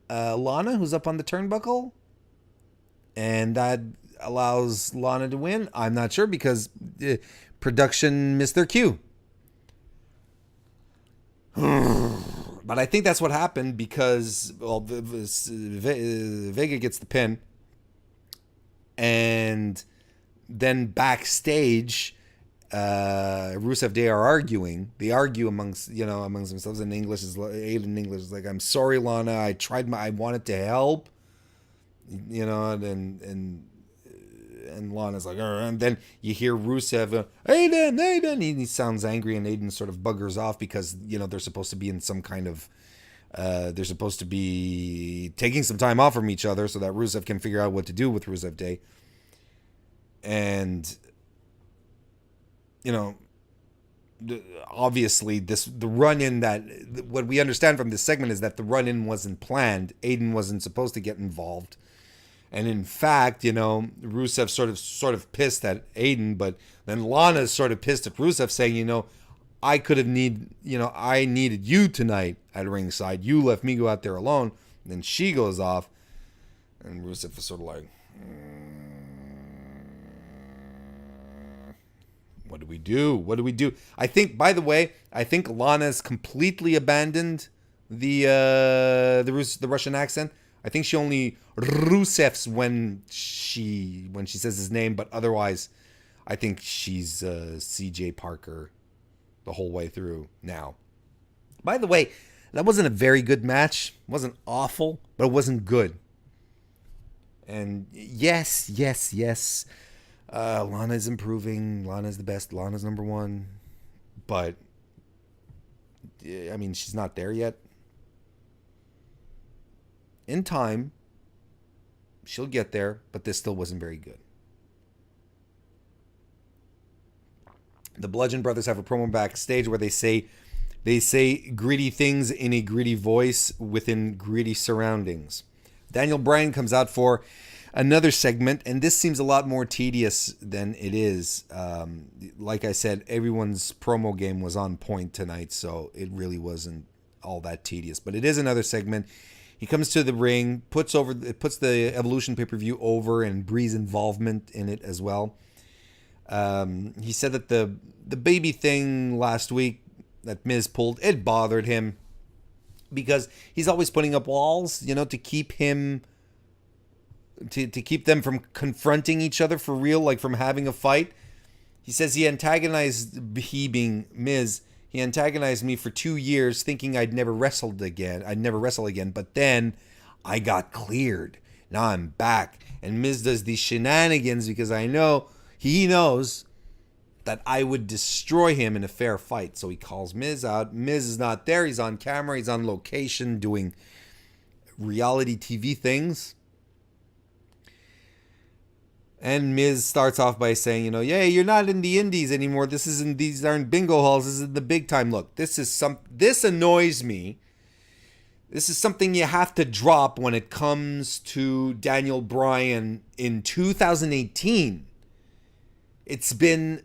Lana, who's up on the turnbuckle, and that allows Lana to win. I'm not sure because production missed their cue. But I think that's what happened because, well, Vega gets the pin. And then backstage, Rusev Day are arguing. They argue amongst themselves in English. Aiden English is like, "I'm sorry, Lana. I wanted to help." And Lana's like, and then you hear Rusev, Aiden. He sounds angry, and Aiden sort of buggers off because they're supposed to be in some kind of. They're supposed to be taking some time off from each other so that Rusev can figure out what to do with Rusev Day. And, obviously the run-in what we understand from this segment is that the run-in wasn't planned. Aiden wasn't supposed to get involved. And in fact, Rusev sort of pissed at Aiden, but then Lana's sort of pissed at Rusev saying, I needed you tonight at ringside. You left me go out there alone. And then she goes off, and Rusev is sort of like, what do we do? What do we do? I think, by the way, Lana's completely abandoned the Russian accent. I think she only Rusev's when she says his name, but otherwise, I think she's CJ Parker the whole way through now. By the way, that wasn't a very good match. It wasn't awful, but it wasn't good. And yes. Lana's improving. Lana's the best. Lana's number one. But, I mean, she's not there yet. In time, she'll get there, but this still wasn't very good. The Bludgeon Brothers have a promo backstage where they say gritty things in a gritty voice within gritty surroundings. Daniel Bryan comes out for another segment, and this seems a lot more tedious than it is. Like I said, everyone's promo game was on point tonight, so it really wasn't all that tedious. But it is another segment. He comes to the ring, puts the Evolution pay-per-view over, and Bree's involvement in it as well. He said that the baby thing last week that Miz pulled, it bothered him because he's always putting up walls, to keep him, to keep them from confronting each other for real, like from having a fight. He says he being Miz, he antagonized me for 2 years thinking I'd never wrestle again, but then I got cleared. Now I'm back. And Miz does these shenanigans because he knows that I would destroy him in a fair fight. So he calls Miz out. Miz is not there. He's on camera. He's on location doing reality TV things. And Miz starts off by saying, yeah, you're not in the indies anymore. These aren't bingo halls. This is the big time. Look, this annoys me. This is something you have to drop when it comes to Daniel Bryan in 2018. It's been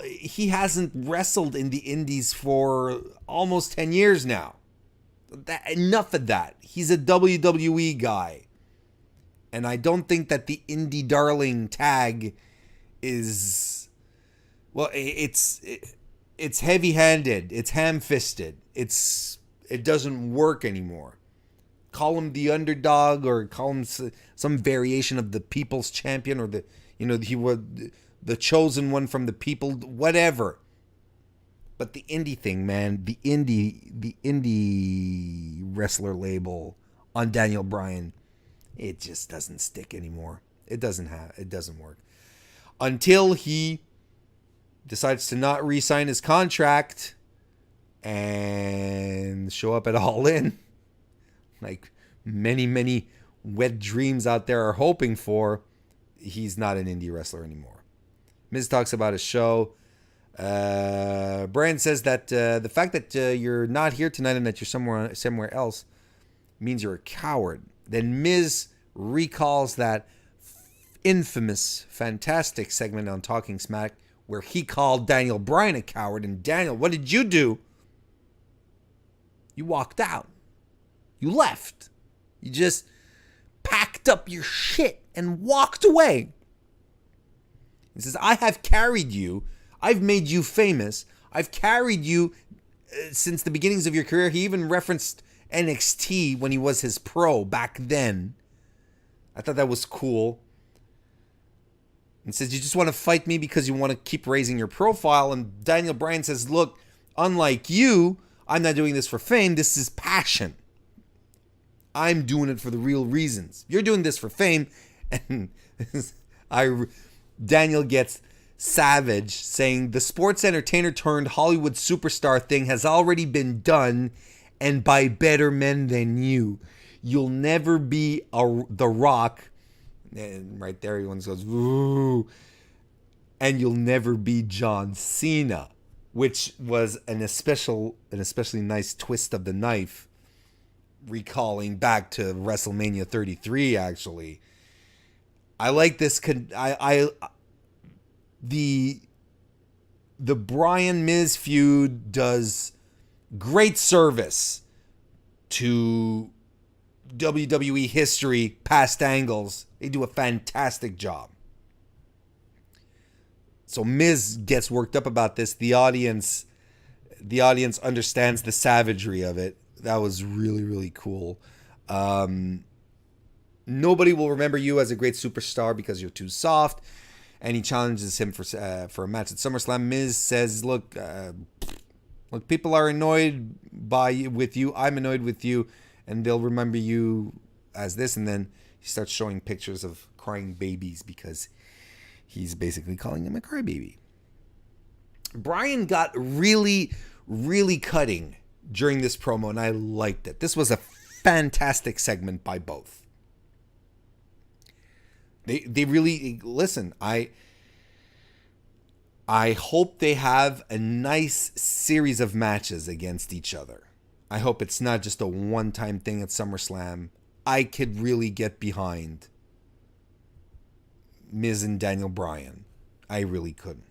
he hasn't wrestled in the indies for almost 10 years now. Enough of that. He's a WWE guy. And I don't think that the indie darling tag is, well, it's heavy-handed. It's ham-fisted. It doesn't work anymore. Call him the underdog or call him some variation of the people's champion or he was the chosen one from the people, whatever. But the indie thing, man, the indie wrestler label on Daniel Bryan, it just doesn't stick anymore. It doesn't work. Until he decides to not re-sign his contract and show up at All In, like many, many wet dreams out there are hoping for, he's not an indie wrestler anymore. Miz talks about his show. Bryan says that the fact that you're not here tonight and that you're somewhere else means you're a coward. Then Miz recalls that infamous, fantastic segment on Talking Smack where he called Daniel Bryan a coward. And Daniel, what did you do? You walked out. You left. You just packed up your shit and walked away. He says, I have carried you. I've made you famous. I've carried you since the beginnings of your career. He even referenced NXT when he was his pro back then. I thought that was cool. And says, you just want to fight me because you want to keep raising your profile. And Daniel Bryan says, look, unlike you, I'm not doing this for fame. This is passion. I'm doing it for the real reasons. You're doing this for fame. And Daniel gets savage, saying the sports entertainer turned Hollywood superstar thing has already been done, and by better men than you. You'll never be The Rock. And right there, everyone goes, ooh. And you'll never be John Cena, which was an especially nice twist of the knife, recalling back to WrestleMania 33, actually. I like this. The Bryan Miz feud does great service to WWE history, past angles. They do a fantastic job. So Miz gets worked up about this. The audience understands the savagery of it. That was really, really cool. Nobody will remember you as a great superstar because you're too soft. And he challenges him for a match at SummerSlam. Miz says, look, people are annoyed with you. I'm annoyed with you. And they'll remember you as this. And then he starts showing pictures of crying babies because he's basically calling him a crybaby. Bryan got really, really cutting during this promo, and I liked it. This was a fantastic segment by both. They really listen. I hope they have a nice series of matches against each other. I hope it's not just a one-time thing at SummerSlam. I could really get behind Miz and Daniel Bryan. I really could.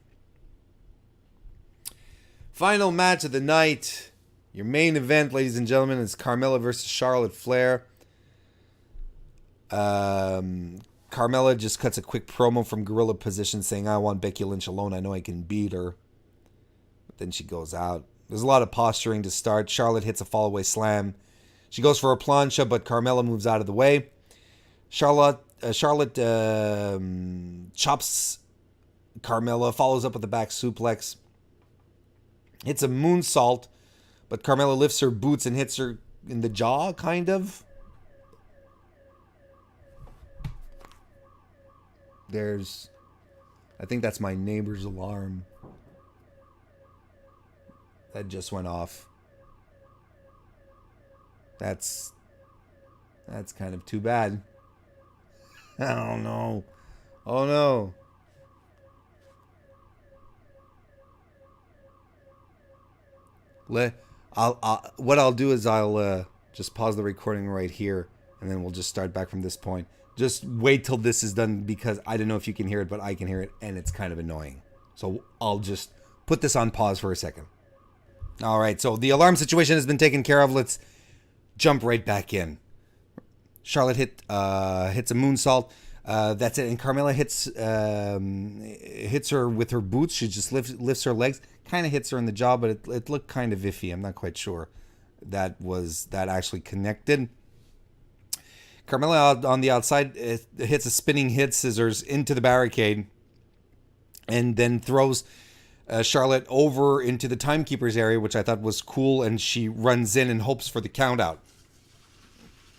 Final match of the night. Your main event, ladies and gentlemen, is Carmella versus Charlotte Flair. Carmella just cuts a quick promo from gorilla position saying, I want Becky Lynch alone. I know I can beat her. But then she goes out. There's a lot of posturing to start. Charlotte hits a fallaway slam. She goes for a plancha, but Carmella moves out of the way. Charlotte chops Carmella, follows up with a back suplex. Hits a moonsault, but Carmella lifts her boots and hits her in the jaw, kind of. I think that's my neighbor's alarm. That just went off. That's kind of too bad. Oh no. Oh no. What I'll do is I'll just pause the recording right here, and then we'll just start back from this point. Just wait till this is done, because I don't know if you can hear it, but I can hear it, and it's kind of annoying. So I'll just put this on pause for a second. All right, so the alarm situation has been taken care of. Let's jump right back in. Charlotte hits a moonsault. That's it. And Carmella hits her with her boots. She just lifts her legs. Kind of hits her in the jaw, but it looked kind of iffy. I'm not quite sure that actually connected. Carmella on the outside hits a spinning hit scissors into the barricade, and then throws Charlotte over into the timekeeper's area, which I thought was cool, and she runs in and hopes for the count out.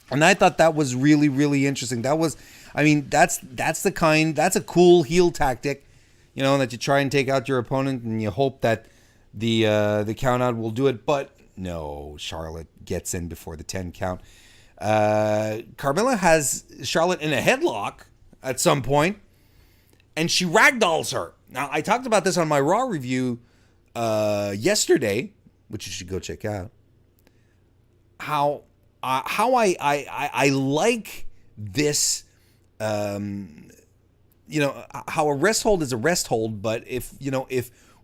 And I thought that was really, really interesting. That's a cool heel tactic, that you try and take out your opponent and you hope that the count out will do it. But no, Charlotte gets in before the 10 count. Carmella has Charlotte in a headlock at some point, and she ragdolls her. Now, I talked about this on my Raw review yesterday, which you should go check out. How I like this how a rest hold is a rest hold, but if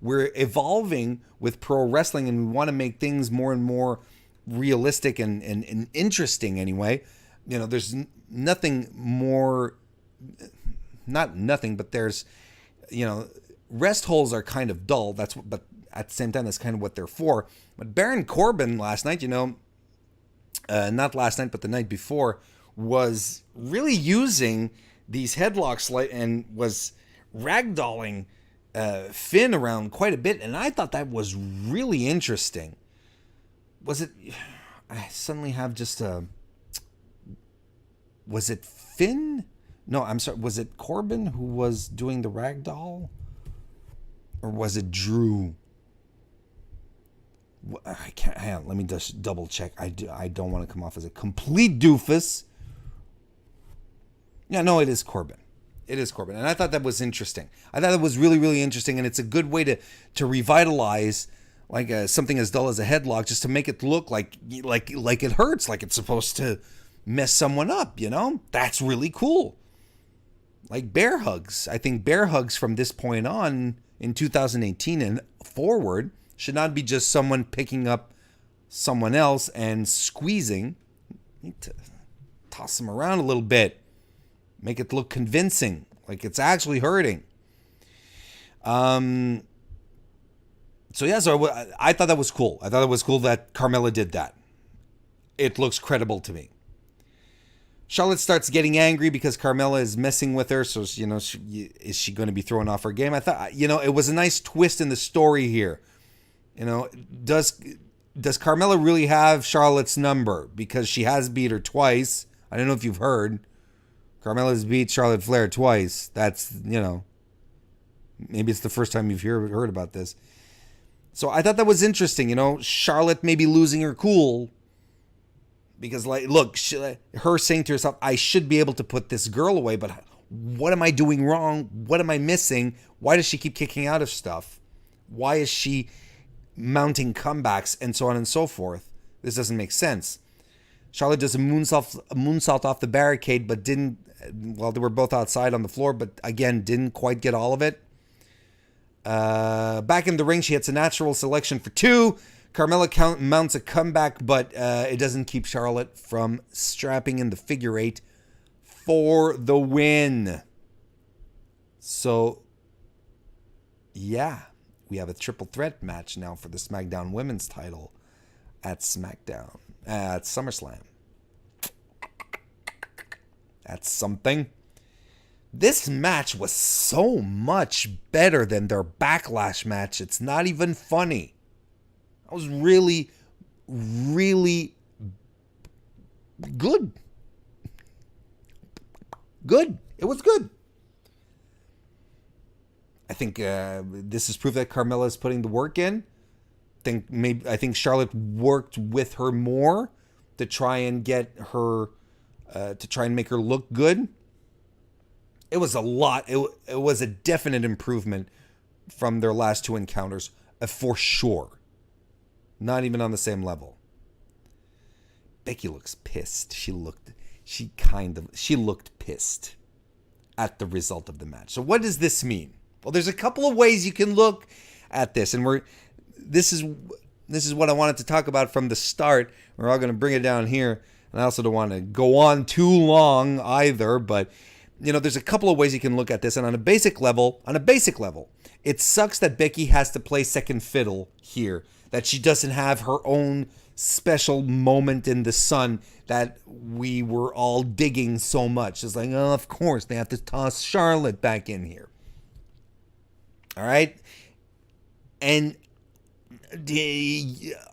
we're evolving with pro wrestling and we want to make things more and more realistic and interesting anyway, there's nothing more, not nothing, but there's, rest holds are kind of dull. But at the same time, that's kind of what they're for. But Baron Corbin last night, not last night, but the night before, was really using these headlocks and was ragdolling Finn around quite a bit. And I thought that was really interesting. Was it... I suddenly have just a... Was it Finn? No, I'm sorry. Was it Corbin who was doing the ragdoll? Or was it Drew? I can't. Hang on, let me just double check. I don't want to come off as a complete doofus. Yeah, no, it is Corbin. It is Corbin, and I thought that was interesting. I thought it was really, really interesting, and it's a good way to revitalize something as dull as a headlock, just to make it look like it hurts, like it's supposed to mess someone up. That's really cool. Like bear hugs. I think bear hugs from this point on in 2018 and forward should not be just someone picking up someone else and squeezing. You need to toss them around a little bit. Make it look convincing, like it's actually hurting. So I thought that was cool. I thought it was cool that Carmella did that. It looks credible to me. Charlotte starts getting angry because Carmella is messing with her. So, is she going to be throwing off her game? I thought, it was a nice twist in the story here. Does Carmella really have Charlotte's number? Because she has beat her twice. I don't know if you've heard. Carmella's beat Charlotte Flair twice. That's, maybe it's the first time you've heard about this. So I thought that was interesting. Charlotte maybe losing her cool. Because, look, her saying to herself, I should be able to put this girl away, but what am I doing wrong? What am I missing? Why does she keep kicking out of stuff? Why is she mounting comebacks and so on and so forth? This doesn't make sense. Charlotte does a moonsault off the barricade, but didn't, they were both outside on the floor, but again, didn't quite get all of it. Back in the ring, she hits a natural selection for 2. Carmella mounts a comeback, but it doesn't keep Charlotte from strapping in the figure 8 for the win. So, yeah, we have a triple threat match now for the SmackDown Women's title at SmackDown, at SummerSlam. That's something. This match was so much better than their Backlash match. It's not even funny. It was really, really good. Good. It was good. I think this is proof that Carmella is putting the work in. I think Charlotte worked with her more to try and get her, to try and make her look good. It was a lot. It was a definite improvement from their last 2 encounters, for sure. Not even on the same level. Becky looks pissed. She looked pissed at the result of the match. So what does this mean? Well, there's a couple of ways you can look at this, and this is what I wanted to talk about from the start. We're all going to bring it down here, and I also don't want to go on too long either, but there's a couple of ways you can look at this, and on a basic level, it sucks that Becky has to play second fiddle here, that she doesn't have her own special moment in the sun that we were all digging so much. It's like, oh, of course, they have to toss Charlotte back in here. All right? And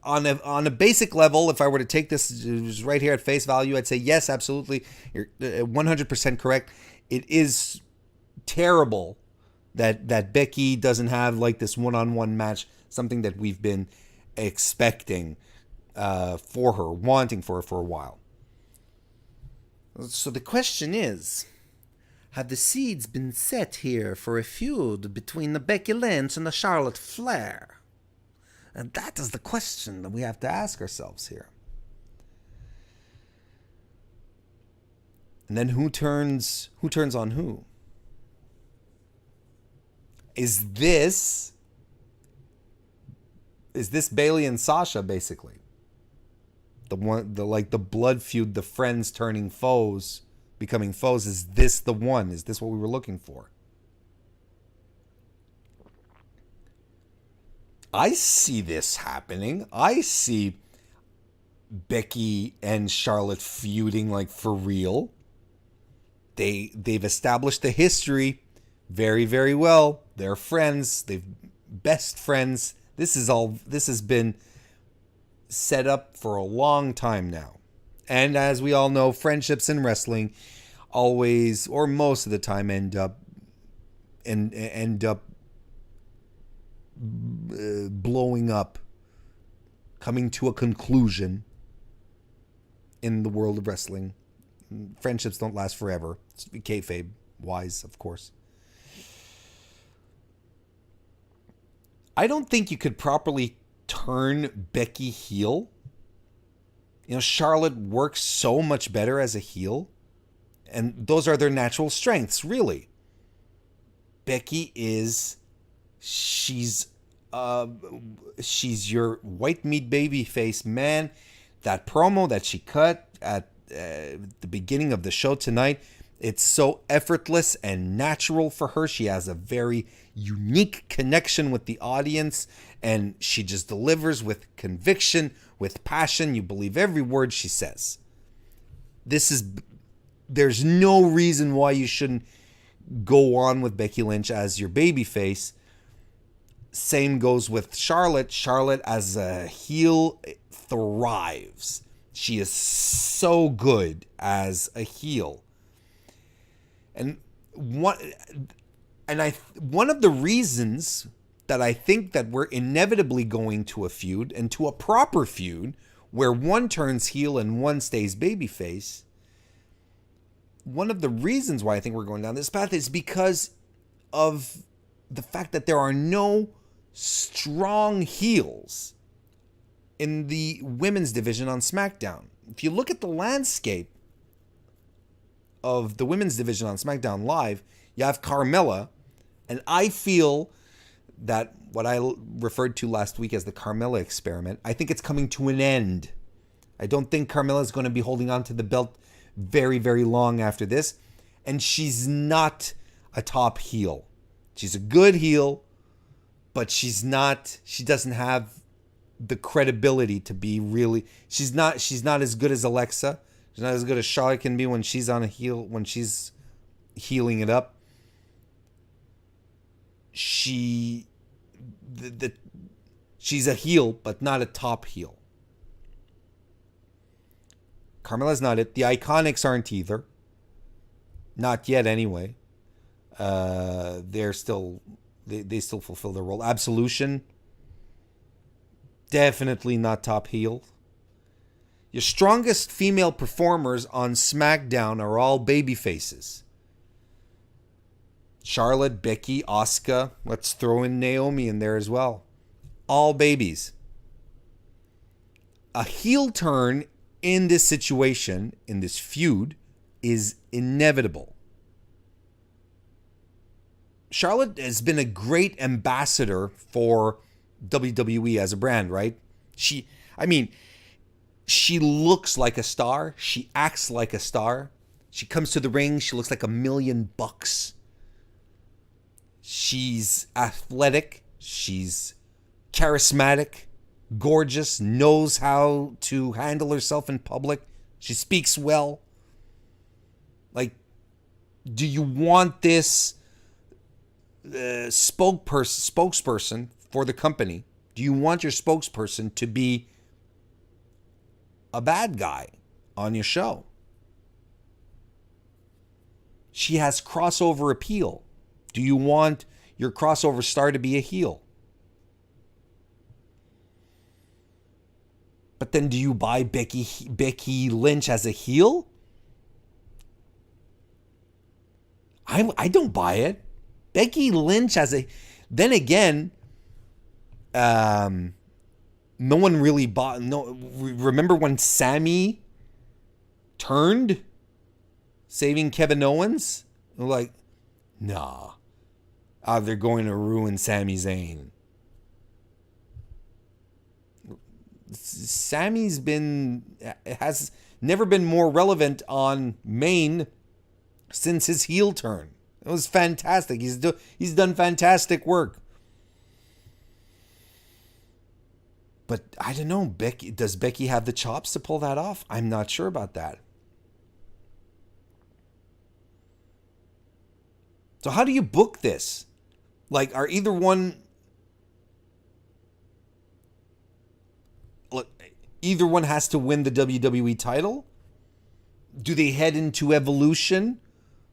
on a basic level, if I were to take this right here at face value, I'd say, yes, absolutely. You're 100% correct. It is terrible that Becky doesn't have like this one-on-one match, something that we've been expecting for her, wanting for her for a while. So the question is, have the seeds been set here for a feud between the Becky Lynch and the Charlotte Flair? And that is the question that we have to ask ourselves here. And then who turns on who? Is this Bailey and Sasha basically? The blood feud, the friends turning foes, becoming foes. Is this the one? Is this what we were looking for? I see this happening. I see Becky and Charlotte feuding like for real. They've established the history very, very well. They're friends. They've best friends. This has been set up for a long time now. And as we all know, friendships in wrestling always, or most of the time, end up blowing up, coming to a conclusion in the world of wrestling. Friendships don't last forever. It's kayfabe wise, of course. I don't think you could properly turn Becky heel. You know, Charlotte works so much better as a heel, and those are their natural strengths, really. Becky she's your white meat baby face, man. That promo that she cut at the beginning of the show tonight, it's so effortless and natural for her. She has a very unique connection with the audience, and she just delivers with conviction, with passion. You believe every word she says. There's no reason why you shouldn't go on with Becky Lynch as your babyface. Same goes with Charlotte. Charlotte as a heel thrives. She is so good as a heel. And one of the reasons that I think that we're inevitably going to a feud, and to a proper feud, where one turns heel and one stays babyface, one of the reasons why I think we're going down this path is because of the fact that there are no strong heels in the women's division on SmackDown. If you look at the landscape of the women's division on SmackDown Live, you have Carmella, and I feel that what I referred to last week as the Carmella experiment, I think it's coming to an end. I don't think Carmella is going to be holding on to the belt very, very long after this, and she's not a top heel. She's a good heel, but she doesn't have the credibility to be really, she's not as good as Alexa. She's not as good as Charlotte can be when she's on a heel, when she's healing it up. She's a heel, but not a top heel. Carmella's not it. The Iconics aren't either. Not yet, anyway. They still fulfill their role. Absolution, definitely not top heel. Your strongest female performers on SmackDown are all baby faces. Charlotte, Becky, Asuka. Let's throw in Naomi in there as well. All babies. A heel turn in this situation, in this feud, is inevitable. Charlotte has been a great ambassador for WWE as a brand, right? She looks like a star. She acts like a star. She comes to the ring. She looks like $1,000,000. She's athletic. She's charismatic, gorgeous, knows how to handle herself in public. She speaks well. Like, do you want this spokesperson for the company? Do you want your spokesperson to be a bad guy on your show? She has crossover appeal. Do you want your crossover star to be a heel? But then do you buy Becky Lynch as a heel? I don't buy it. Becky Lynch as a... Then again, no one really bought... No, remember when Sammy turned, saving Kevin Owens? Like, nah. They're going to ruin Sami Zayn. Has never been more relevant on main since his heel turn. It was fantastic. He's done fantastic work. But I don't know, does Becky have the chops to pull that off? I'm not sure about that. So how do you book this? Like, are either one has to win the WWE title? Do they head into Evolution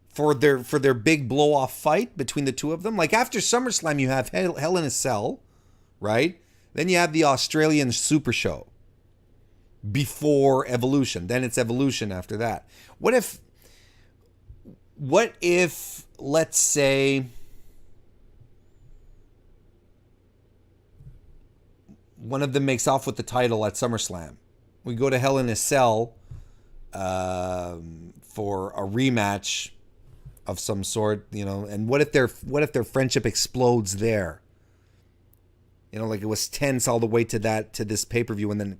for their big blow off fight between the two of them? Like after SummerSlam, you have Hell in a Cell, right? Then you have the Australian Super Show before Evolution. Then it's Evolution after that. What if let's say one of them makes off with the title at SummerSlam? We go to Hell in a Cell for a rematch of some sort, and what if their friendship explodes there? Like it was tense all the way to this pay-per-view, and then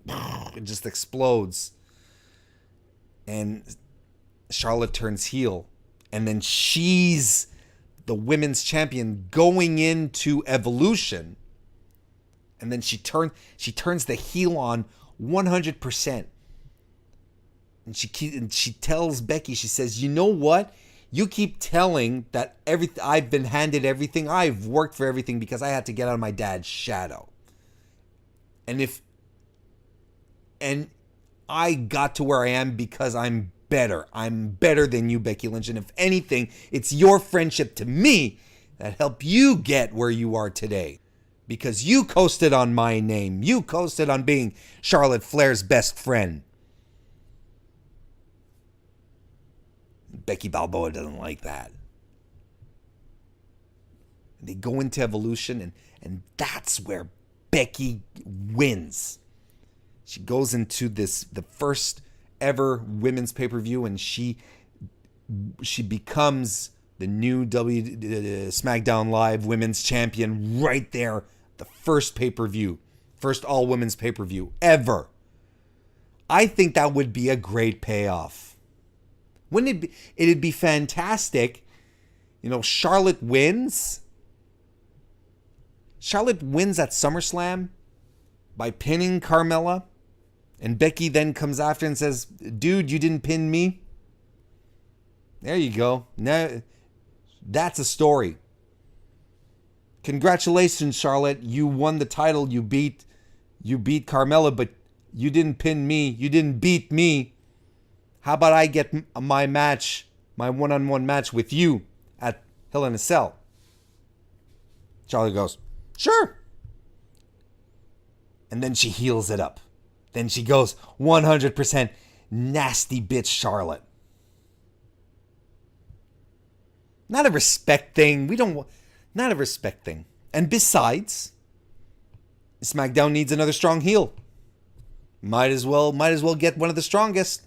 it just explodes. And Charlotte turns heel, and then she's the women's champion going into Evolution, and then she turns the heel on 100%. And she tells Becky, she says, "You know what? You keep telling that I've been handed everything. I've worked for everything because I had to get out of my dad's shadow. And I got to where I am because I'm better. I'm better than you, Becky Lynch. And if anything, it's your friendship to me that helped you get where you are today. Because you coasted on my name. You coasted on being Charlotte Flair's best friend." Becky Balboa doesn't like that. They go into Evolution, and that's where Becky wins. She goes into the first ever women's pay-per-view, and she becomes the new SmackDown Live women's champion right there. The first pay-per-view. First all-women's pay-per-view ever. I think that would be a great payoff. Wouldn't it be? It'd be fantastic. Charlotte wins. Charlotte wins at SummerSlam by pinning Carmella. And Becky then comes after and says, "Dude, you didn't pin me." There you go. Now, that's a story. Congratulations, Charlotte. You won the title. You beat Carmella, but you didn't pin me. You didn't beat me. How about I get my match, my one-on-one match with you at Hell in a Cell? Charlotte goes, "Sure." And then she heals it up. Then she goes 100% nasty bitch Charlotte. Not a respect thing. Not a respect thing. And besides, SmackDown needs another strong heel. Might as well get one of the strongest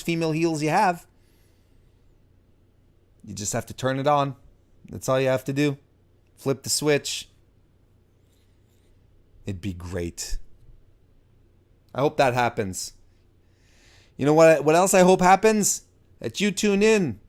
female heels you have. You just have to turn it on. That's all you have to do. Flip the switch. It'd be great. I hope that happens. You know what else I hope happens? That you tune in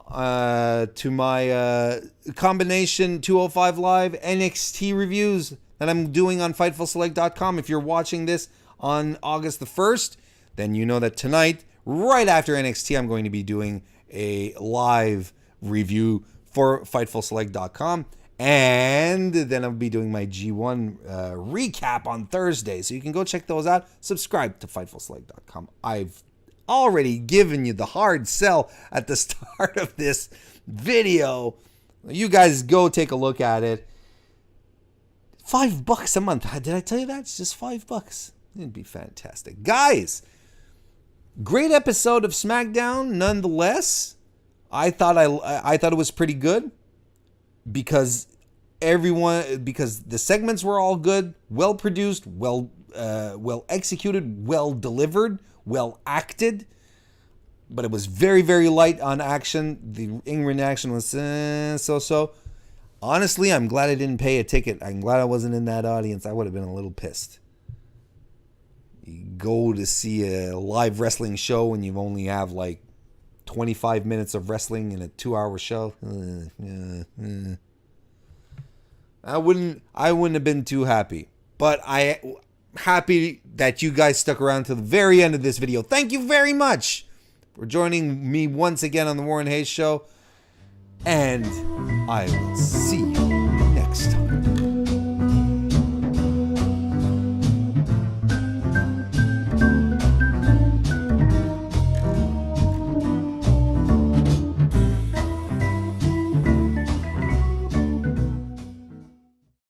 to my combination 205 Live NXT reviews that I'm doing on FightfulSelect.com. If you're watching this on August the 1st, then you know that tonight, right after NXT, I'm going to be doing a live review for FightfulSelect.com. And then I'll be doing my G1 recap on Thursday. So you can go check those out. Subscribe to FightfulSelect.com. I've already given you the hard sell at the start of this video. You guys go take a look at it. $5 a month. Did I tell you that? It's just $5. It'd be fantastic. Guys, great episode of SmackDown nonetheless. I thought it was pretty good because the segments were all good, well produced, well executed, well delivered, well acted. But it was very, very light on action. The in-ring action was so-so. Honestly, I'm glad I didn't pay a ticket. I'm glad I wasn't in that audience. I would have been a little pissed. You go to see a live wrestling show and you only have like 25 minutes of wrestling in a 2-hour show. I wouldn't have been too happy. But I happy that you guys stuck around to the very end of this video. Thank you very much for joining me once again on the Warren Hayes Show. And I will see you next time.